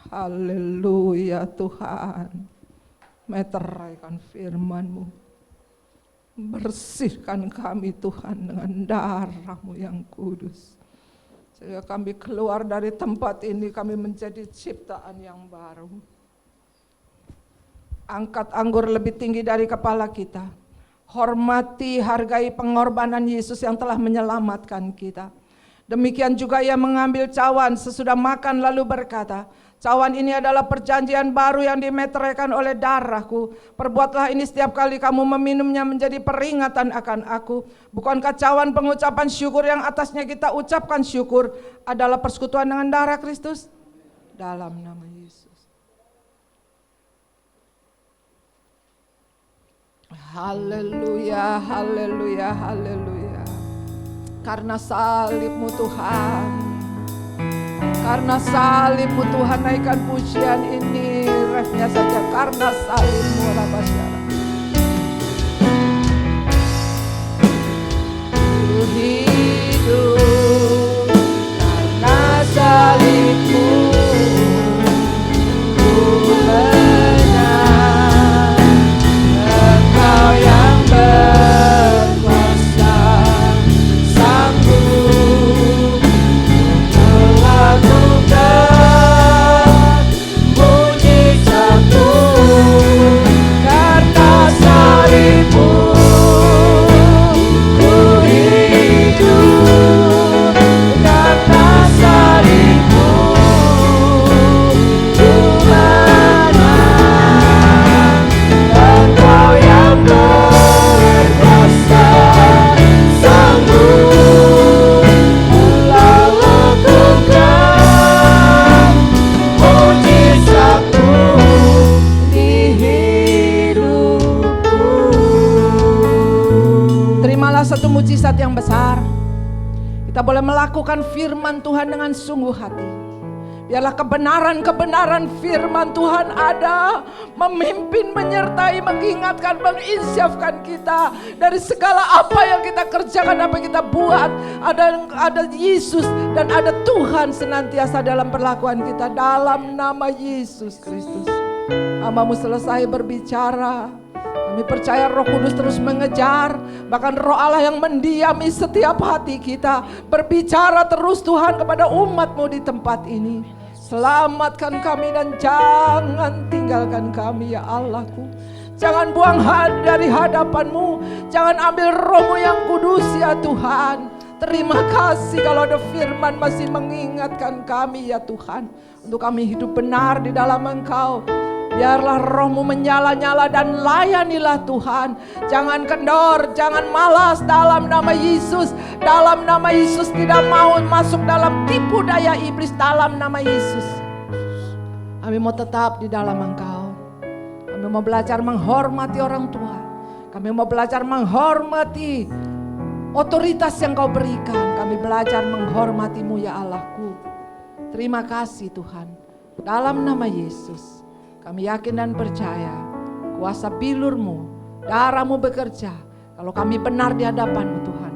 Haleluya Tuhan, meteraikan firman-Mu. Bersihkan kami Tuhan dengan darah-Mu yang kudus, sehingga kami keluar dari tempat ini, kami menjadi ciptaan yang baru. Angkat anggur lebih tinggi dari kepala kita. Hormati, hargai pengorbanan Yesus yang telah menyelamatkan kita. Demikian juga ia mengambil cawan sesudah makan lalu berkata, cawan ini adalah perjanjian baru yang dimeteraikan oleh darahku. Perbuatlah ini setiap kali kamu meminumnya menjadi peringatan akan aku. Bukankah cawan pengucapan syukur yang atasnya kita ucapkan syukur adalah persekutuan dengan darah Kristus? Dalam nama Yesus. Haleluya, haleluya, haleluya. Karena salib-Mu Tuhan, karena salib-Mu Tuhan, naikkan pujian ini, refnya saja, karena salib-Mu Rabasyara. Ku hidup karena salib-Mu, ku menang, Engkau yang berkuasa, sanggup melakukan mujizat-Mu. Karena salib-Mu ku hidup, karena salib-Mu ku menang, Engkau yang berkuasa, sanggup melakukan mujizat-Mu di hidupku. Terimalah satu mujizat yang besar. Kita boleh melakukan firman Tuhan dengan sungguh hati. Biarlah kebenaran-kebenaran firman Tuhan ada, memimpin, menyertai, mengingatkan, menginsyafkan kita dari segala apa yang kita kerjakan, apa yang kita buat. Ada Yesus dan ada Tuhan senantiasa dalam perlakuan kita, dalam nama Yesus Kristus. Hamba-Mu selesai berbicara, kami percaya Roh Kudus terus mengejar, bahkan Roh Allah yang mendiami setiap hati kita, berbicara terus Tuhan kepada umat-Mu di tempat ini. Selamatkan kami dan jangan tinggalkan kami ya Allahku. Jangan buang dari hadapan-Mu, jangan ambil Roh-Mu yang kudus ya Tuhan. Terima kasih kalau ada firman masih mengingatkan kami ya Tuhan, untuk kami hidup benar di dalam Engkau. Biarlah Roh-Mu menyala-nyala dan layanilah Tuhan. Jangan kendor, jangan malas dalam nama Yesus. Dalam nama Yesus, tidak mau masuk dalam tipu daya iblis dalam nama Yesus. Kami mau tetap di dalam Engkau. Kami mau belajar menghormati orang tua. Kami mau belajar menghormati otoritas yang Kau berikan. Kami belajar menghormati-Mu ya Allahku. Terima kasih Tuhan. Dalam nama Yesus kami yakin dan percaya kuasa bilur-Mu, darah-Mu bekerja. Kalau kami benar di hadapan-Mu Tuhan,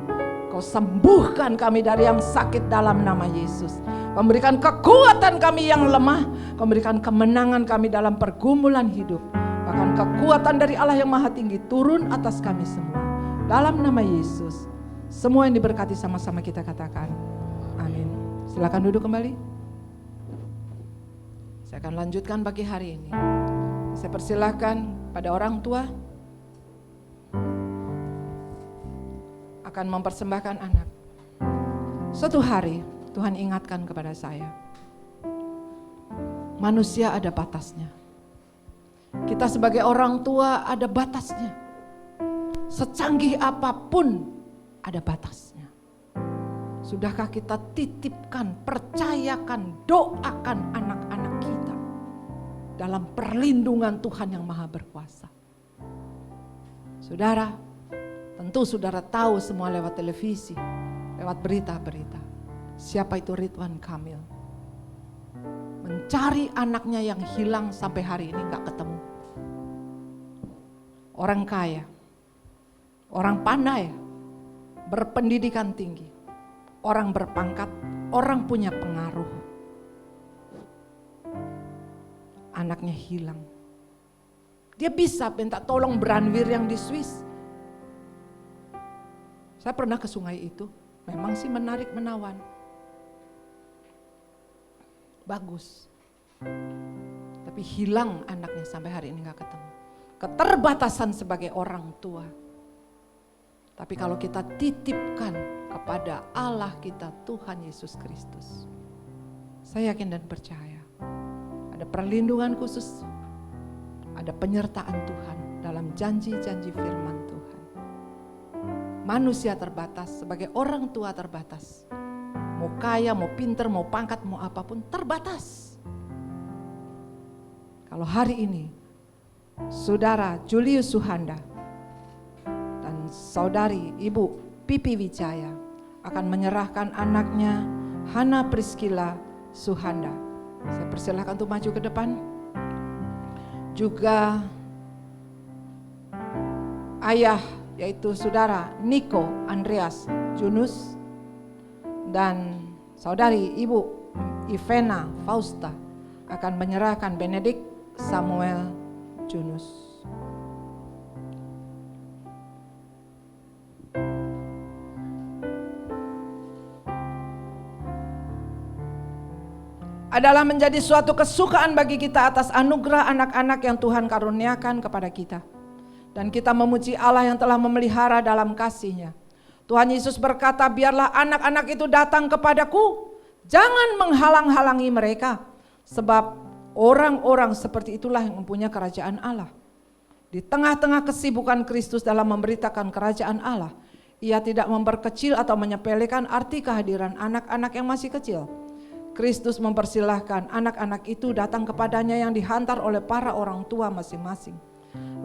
Kau sembuhkan kami dari yang sakit dalam nama Yesus. Kau berikan kekuatan kami yang lemah, Kau berikan kemenangan kami dalam pergumulan hidup. Bahkan kekuatan dari Allah yang Maha Tinggi turun atas kami semua. Dalam nama Yesus, semua yang diberkati sama-sama kita katakan amin. Silakan duduk kembali. Saya akan lanjutkan pagi hari ini. Saya persilahkan pada orang tua akan mempersembahkan anak. Suatu hari Tuhan ingatkan kepada saya, manusia ada batasnya. Kita sebagai orang tua ada batasnya. Secanggih apapun ada batasnya. Sudahkah kita titipkan, percayakan, doakan anak-anak kita dalam perlindungan Tuhan yang Maha Berkuasa? Saudara, tentu saudara tahu semua lewat televisi, lewat berita-berita. Siapa itu Ridwan Kamil? Mencari anaknya yang hilang sampai hari ini gak ketemu. Orang kaya, orang pandai, berpendidikan tinggi, orang berpangkat, orang punya pengaruh. Anaknya hilang. Dia bisa minta tolong Branwir yang di Swiss. Saya pernah ke sungai itu, memang sih menarik menawan. Bagus. Tapi hilang anaknya sampai hari ini gak ketemu. Keterbatasan sebagai orang tua. Tapi kalau kita titipkan kepada Allah kita, Tuhan Yesus Kristus, saya yakin dan percaya ada perlindungan khusus, ada penyertaan Tuhan dalam janji-janji firman Tuhan. Manusia terbatas, sebagai orang tua terbatas. Mau kaya, mau pinter, mau pangkat, mau apapun terbatas. Kalau hari ini Saudara Julius Suhanda dan Saudari Ibu Pipi Wijaya akan menyerahkan anaknya Hana Priscilla Suhanda. Saya persilahkan untuk maju ke depan. Juga ayah yaitu Saudara Niko Andreas Junus dan Saudari Ibu Ivena Fausta akan menyerahkan Benedict Samuel Junus. Adalah menjadi suatu kesukaan bagi kita atas anugerah anak-anak yang Tuhan karuniakan kepada kita. Dan kita memuji Allah yang telah memelihara dalam kasih-Nya. Tuhan Yesus berkata, biarlah anak-anak itu datang kepadaku, jangan menghalang-halangi mereka. Sebab orang-orang seperti itulah yang mempunyai kerajaan Allah. Di tengah-tengah kesibukan Kristus dalam memberitakan kerajaan Allah, Ia tidak memperkecil atau menyepelekan arti kehadiran anak-anak yang masih kecil. Kristus mempersilahkan anak-anak itu datang kepadanya yang dihantar oleh para orang tua masing-masing.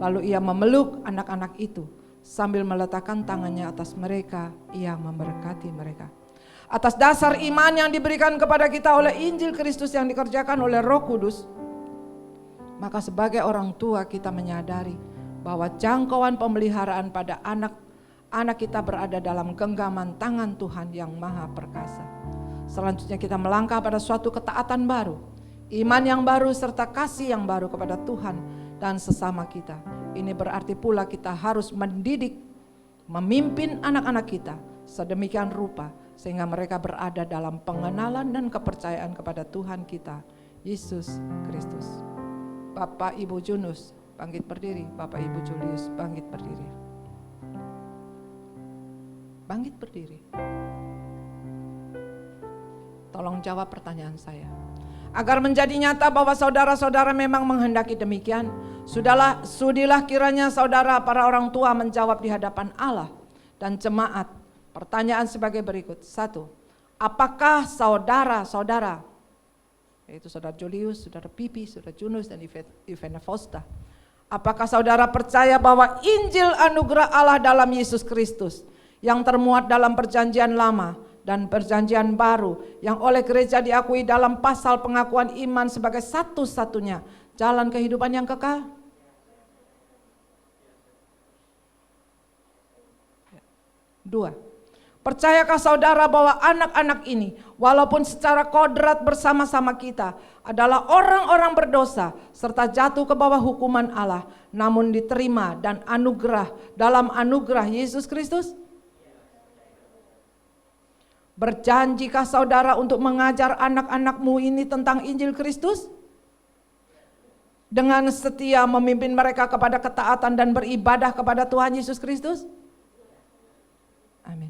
Lalu Ia memeluk anak-anak itu sambil meletakkan tangannya atas mereka, Ia memberkati mereka. Atas dasar iman yang diberikan kepada kita oleh Injil Kristus yang dikerjakan oleh Roh Kudus, maka sebagai orang tua kita menyadari bahwa jangkauan pemeliharaan pada anak kita berada dalam genggaman tangan Tuhan yang Maha Perkasa. Selanjutnya kita melangkah pada suatu ketaatan baru, iman yang baru serta kasih yang baru kepada Tuhan dan sesama kita. Ini berarti pula kita harus mendidik, memimpin anak-anak kita sedemikian rupa sehingga mereka berada dalam pengenalan dan kepercayaan kepada Tuhan kita, Yesus Kristus. Bapak Ibu Junus bangkit berdiri, Bapak Ibu Julius bangkit berdiri. Bangkit berdiri. Tolong jawab pertanyaan saya. Agar menjadi nyata bahwa saudara-saudara memang menghendaki demikian, sudilah kiranya saudara para orang tua menjawab di hadapan Allah dan jemaat. Pertanyaan sebagai berikut. 1. Apakah saudara-saudara, yaitu saudara Julius, saudara Pipi, saudara Junus dan Ivena Fausta, apakah saudara percaya bahwa Injil anugerah Allah dalam Yesus Kristus yang termuat dalam perjanjian lama dan perjanjian baru yang oleh gereja diakui dalam pasal pengakuan iman sebagai satu-satunya jalan kehidupan yang kekal? 2. Percayakah saudara bahwa anak-anak ini walaupun secara kodrat bersama-sama kita adalah orang-orang berdosa serta jatuh ke bawah hukuman Allah, namun diterima dan anugerah dalam anugerah Yesus Kristus? Berjanjikah saudara untuk mengajar anak-anakmu ini tentang Injil Kristus? Dengan setia memimpin mereka kepada ketaatan dan beribadah kepada Tuhan Yesus Kristus? Amin.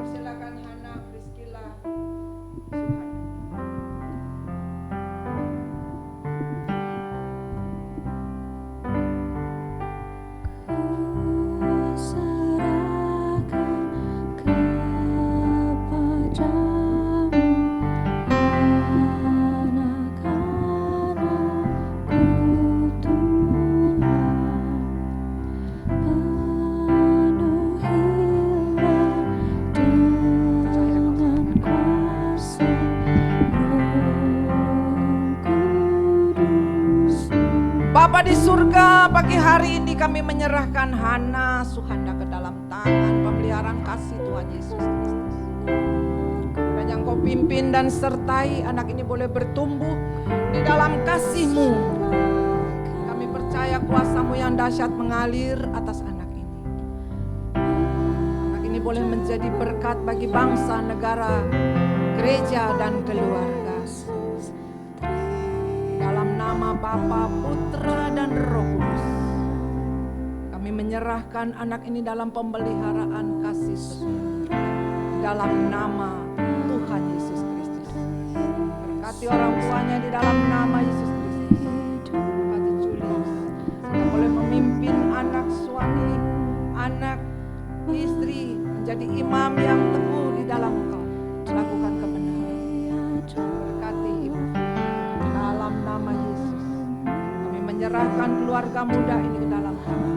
Silakan Hana Priscilla Suhanda. Bapa di surga, pagi hari ini kami menyerahkan Hana Suhanda ke dalam tangan pemeliharaan kasih Tuhan Yesus Kristus. Dan yang Kau pimpin dan sertai anak ini boleh bertumbuh di dalam kasih-Mu. Kami percaya kuasa-Mu yang dahsyat mengalir atas anak ini. Anak ini boleh menjadi berkat bagi bangsa, negara, gereja dan keluarga. Dalam nama Bapa, Putra dan Roh Kudus, kami menyerahkan anak ini dalam pemeliharaan kasih Tuhan. Dalam nama Tuhan Yesus Kristus. Berkati orang tuanya di dalam nama Yesus Kristus. Berkati Julius. Kita boleh memimpin anak suami, anak istri menjadi imam yang teguh di dalam Engkau. Lakukan kebenaran. Berkati ibu. Dalam nama Yesus, kami menyerahkan keluarga muda ini ke dalam tangan.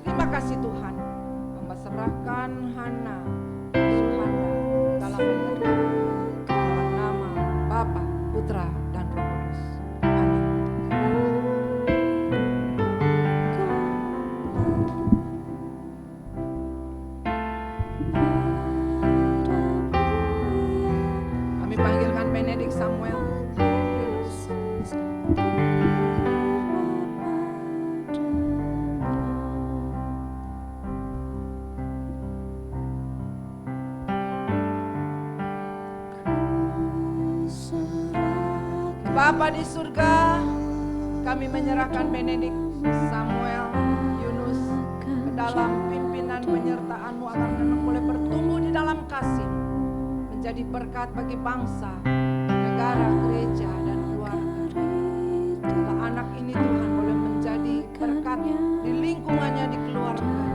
Terima kasih Tuhan, Hamba serahkan Hana Suhanda dalam menyerah. Dalam nama Bapa, Putra, dan Roh Kudus. Amin. Kami panggilkan Benedict Samuel. Bapa di surga, kami menyerahkan Benedict Samuel Yunus ke dalam pimpinan penyertaan-Mu agar anak boleh bertumbuh di dalam kasih, menjadi berkat bagi bangsa, negara, gereja, dan keluarga. Setelah anak ini Tuhan boleh menjadi berkat di lingkungannya, di keluarganya,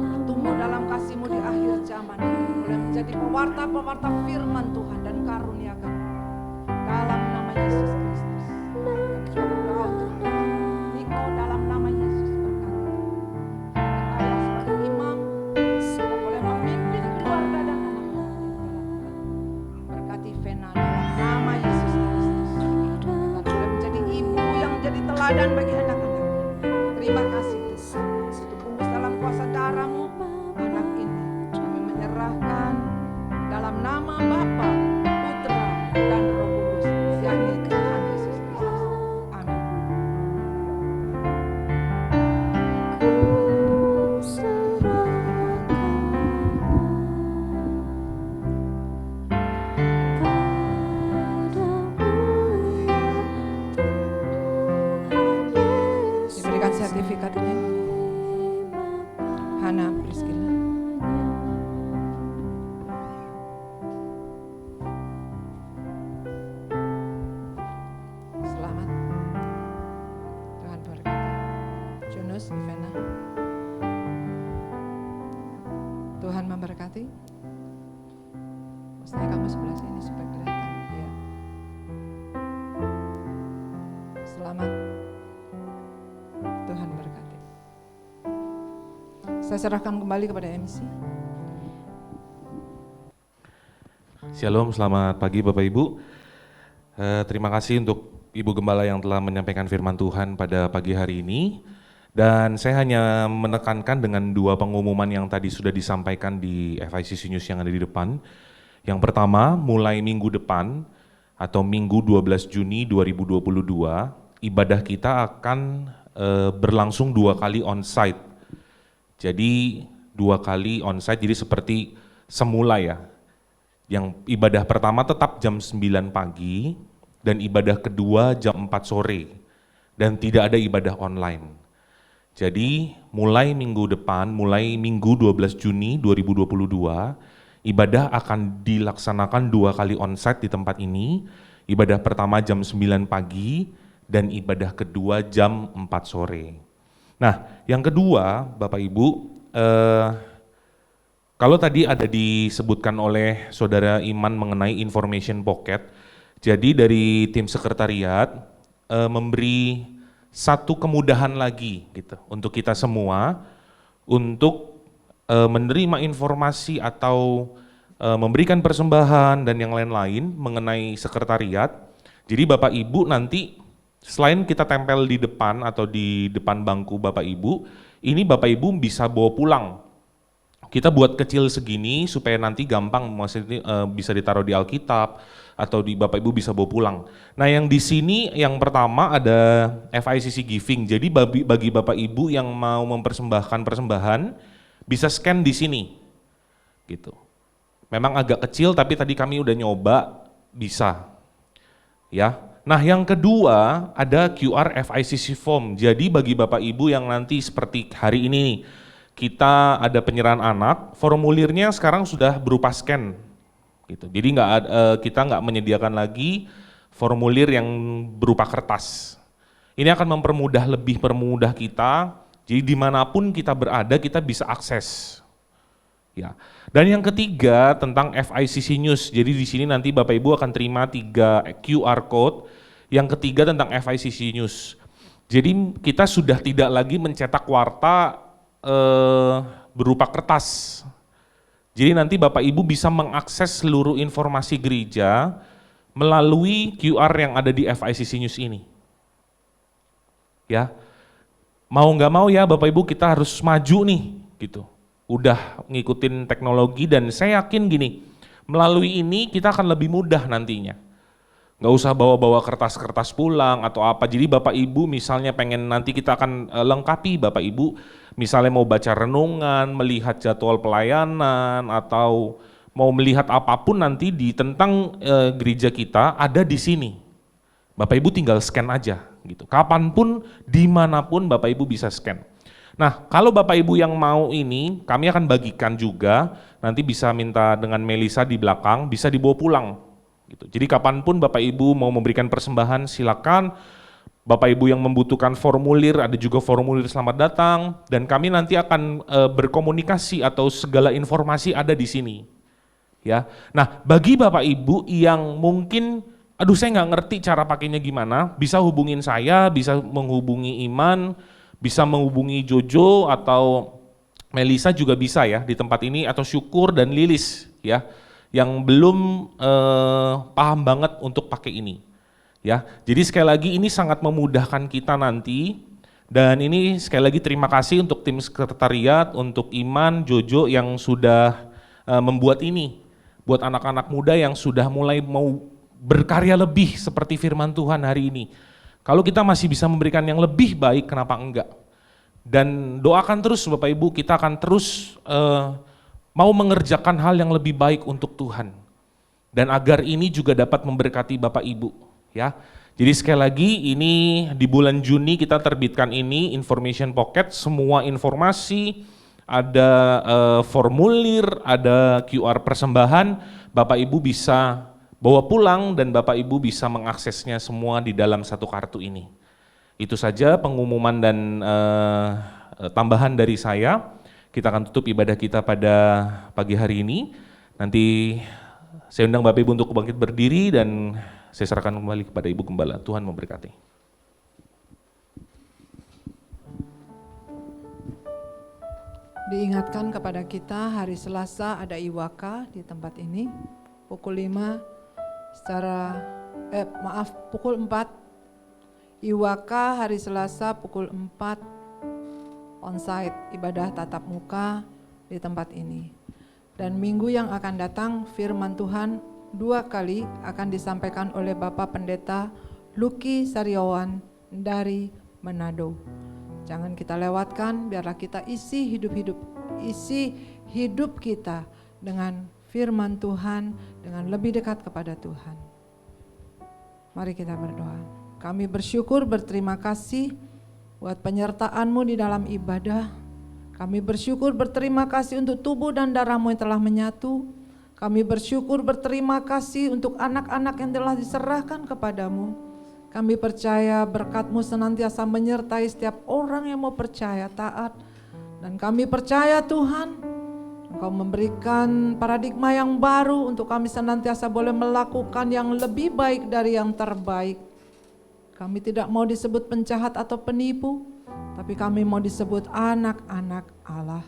bertumbuh dalam kasih-Mu di akhir zaman, boleh menjadi pewarta-pewarta firman Tuhan dan karuniakan dalam nama Yesus Kristus. Engkau Tuhan, Engkau dalam nama Yesus berkati. Ayah sebagai imam, Engkau boleh memimpin keluarga dan anak-anak. Berkati Vena dalam nama Yesus Kristus. Engkau boleh menjadi ibu yang menjadi teladan bagi anak-anak. Terima kasih Tuhan. Tembus dalam kuasa darah-Mu anak ini. Kami menyerahkan dalam nama Bapa, Putra, dan Roh Kudus, yakni Tuhan Yesus Kristus. Amin. Diberikan sertifikatnya. Hana Priscilla. Selamat. Tuhan berkati. Junus, Ivana. Tuhan memberkati. Maksudnya kamu sebelah sini supaya kelihatan. Ya. Selamat. Tuhan berkati. Saya serahkan kembali kepada MC. Shalom, selamat pagi Bapak Ibu. Terima kasih untuk Ibu Gembala yang telah menyampaikan firman Tuhan pada pagi hari ini. Dan saya hanya menekankan dengan dua pengumuman yang tadi sudah disampaikan di FICC News yang ada di depan. Yang pertama, mulai minggu depan atau Minggu 12 Juni 2022, ibadah kita akan berlangsung 2 kali on-site. Jadi 2 kali on-site, jadi seperti semula ya. Yang ibadah pertama tetap jam 9 pagi dan ibadah kedua jam 4 sore dan tidak ada ibadah online. Jadi mulai minggu depan, mulai Minggu 12 Juni 2022, ibadah akan dilaksanakan 2 kali on-site di tempat ini. Ibadah pertama jam 9 pagi dan ibadah kedua jam 4 sore. Nah, yang kedua Bapak Ibu, kalau tadi ada disebutkan oleh Saudara Iman mengenai information pocket, jadi dari tim sekretariat memberi satu kemudahan lagi gitu untuk kita semua untuk menerima informasi atau memberikan persembahan dan yang lain-lain mengenai sekretariat. Jadi Bapak Ibu nanti Selain kita tempel di depan atau di depan bangku Bapak Ibu, ini Bapak Ibu bisa bawa pulang. Kita buat kecil segini supaya nanti gampang, maksudnya bisa ditaruh di Alkitab atau di Bapak Ibu bisa bawa pulang. Nah yang di sini yang pertama ada FICC Giving. Jadi bagi Bapak Ibu yang mau mempersembahkan persembahan bisa scan di sini, gitu. Memang agak kecil tapi tadi kami udah nyoba bisa, ya. Nah yang kedua ada QR FICC Form. Jadi bagi Bapak Ibu yang nanti seperti hari ini nih, kita ada penyerahan anak, formulirnya sekarang sudah berupa scan, gitu. Jadi kita nggak menyediakan lagi formulir yang berupa kertas. Ini akan lebih permudah kita. Jadi dimanapun kita berada kita bisa akses. Ya. Dan yang ketiga tentang FICC News. Jadi di sini nanti Bapak Ibu akan terima 3 QR code. Yang ketiga tentang FICC News. Jadi kita sudah tidak lagi mencetak warta berupa kertas. Jadi nanti Bapak Ibu bisa mengakses seluruh informasi gereja melalui QR yang ada di FICC News ini. Ya, mau nggak mau ya Bapak Ibu kita harus maju nih, gitu. Udah ngikutin teknologi dan saya yakin gini, melalui ini kita akan lebih mudah nantinya. Nggak usah bawa-bawa kertas-kertas pulang atau apa. Jadi Bapak Ibu misalnya pengen nanti kita akan lengkapi Bapak Ibu, misalnya mau baca renungan, melihat jadwal pelayanan, atau mau melihat apapun nanti tentang gereja kita ada di sini. Bapak Ibu tinggal scan aja, gitu. Kapanpun, dimanapun Bapak Ibu bisa scan. Nah, kalau Bapak Ibu yang mau ini, kami akan bagikan juga, nanti bisa minta dengan Melisa di belakang, bisa dibawa pulang. Gitu. Jadi kapanpun Bapak Ibu mau memberikan persembahan, silakan. Bapak Ibu yang membutuhkan formulir, ada juga formulir selamat datang, dan kami nanti akan berkomunikasi atau segala informasi ada di sini. Ya, nah bagi Bapak Ibu yang mungkin, aduh saya nggak ngerti cara pakainya gimana, bisa hubungin saya, bisa menghubungi Iman, bisa menghubungi Jojo atau Melisa juga bisa ya di tempat ini, atau Syukur dan Lilis ya, yang belum paham banget untuk pakai ini. Ya, jadi sekali lagi ini sangat memudahkan kita nanti, dan ini sekali lagi terima kasih untuk tim sekretariat, untuk Iman, Jojo yang sudah membuat ini, buat anak-anak muda yang sudah mulai mau berkarya lebih seperti firman Tuhan hari ini. Kalau kita masih bisa memberikan yang lebih baik, kenapa enggak? Dan doakan terus Bapak Ibu, kita akan terus mau mengerjakan hal yang lebih baik untuk Tuhan. Dan agar ini juga dapat memberkati Bapak Ibu. Ya, jadi sekali lagi ini di bulan Juni kita terbitkan ini Information Pocket, semua informasi, ada formulir, ada QR persembahan, Bapak Ibu bisa bawa pulang dan Bapak Ibu bisa mengaksesnya semua di dalam satu kartu ini. Itu saja pengumuman dan tambahan dari saya. Kita akan tutup ibadah kita pada pagi hari ini. Nanti saya undang Bapak Ibu untuk bangkit berdiri dan saya serahkan kembali kepada Ibu Gembala. Tuhan memberkati. Diingatkan kepada kita hari Selasa ada IWK di tempat ini. Pukul 5 pukul 4. IWK hari Selasa pukul 4 onsite ibadah tatap muka di tempat ini. Dan minggu yang akan datang firman Tuhan 2 kali akan disampaikan oleh Bapak Pendeta Lucky Saryawan dari Manado. Jangan kita lewatkan, biarlah kita isi hidup kita dengan firman Tuhan, dengan lebih dekat kepada Tuhan. Mari kita berdoa. Kami bersyukur, berterima kasih buat penyertaan-Mu di dalam ibadah. Kami bersyukur, berterima kasih untuk tubuh dan darah-Mu yang telah menyatu. Kami bersyukur, berterima kasih untuk anak-anak yang telah diserahkan kepadamu. Kami percaya berkat-Mu senantiasa menyertai setiap orang yang mau percaya taat. Dan kami percaya Tuhan, Engkau memberikan paradigma yang baru untuk kami senantiasa boleh melakukan yang lebih baik dari yang terbaik. Kami tidak mau disebut penjahat atau penipu, tapi kami mau disebut anak-anak Allah.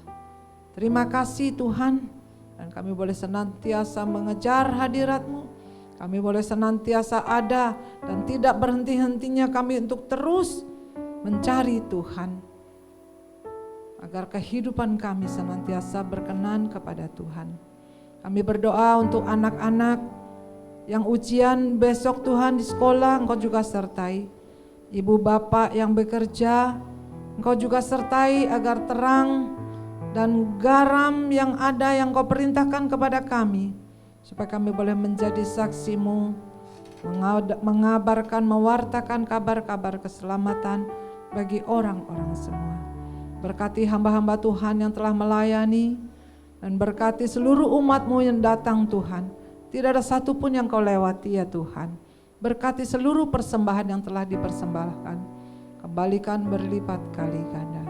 Terima kasih Tuhan. Dan kami boleh senantiasa mengejar hadirat-Mu. Kami boleh senantiasa ada dan tidak berhenti-hentinya kami untuk terus mencari Tuhan. Agar kehidupan kami senantiasa berkenan kepada Tuhan. Kami berdoa untuk anak-anak yang ujian besok Tuhan di sekolah, Engkau juga sertai. Ibu bapak yang bekerja, Engkau juga sertai agar terang dan garam yang ada yang Kau perintahkan kepada kami, supaya kami boleh menjadi saksi-Mu, mengabarkan, mewartakan kabar-kabar keselamatan bagi orang-orang semua. Berkati hamba-hamba Tuhan yang telah melayani, dan berkati seluruh umat-Mu yang datang Tuhan. Tidak ada satupun yang Kau lewati ya Tuhan. Berkati seluruh persembahan yang telah dipersembahkan, kembalikan berlipat kali ganda.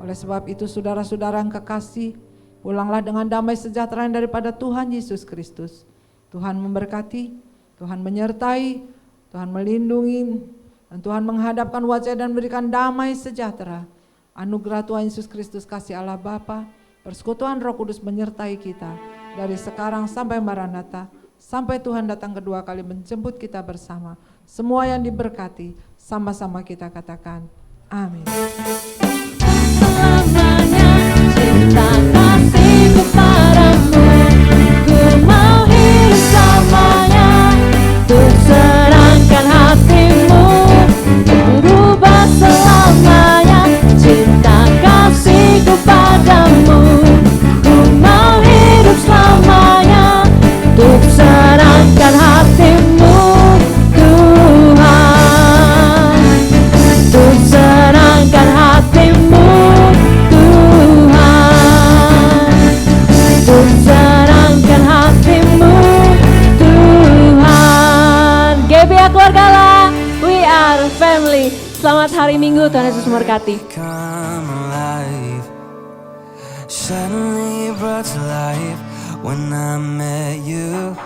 Oleh sebab itu saudara-saudara yang kekasih, pulanglah dengan damai sejahtera daripada Tuhan Yesus Kristus. Tuhan memberkati, Tuhan menyertai, Tuhan melindungi, dan Tuhan menghadapkan wajah dan berikan damai sejahtera. Anugerah Tuhan Yesus Kristus, kasih Allah Bapa, persekutuan Roh Kudus menyertai kita dari sekarang sampai Maranatha, sampai Tuhan datang kedua kali menjemput kita bersama. Semua yang diberkati, sama-sama kita katakan amin. Selamanya cinta kasihku padamu, ku mau hidup selamanya, untuk serahkan hatimu, berubah selamanya. Cinta kasihku padamu, ku mau hidup selamanya, untuk serahkan hatimu Tuhan, untuk serahkan hatimu Tuhan, untuk serahkan hatimu Tuhan. GBA Keluarga Allah, we are family. Selamat hari Minggu, Tuhan Yesus memberkati. Come alive, suddenly brought to life when I met you.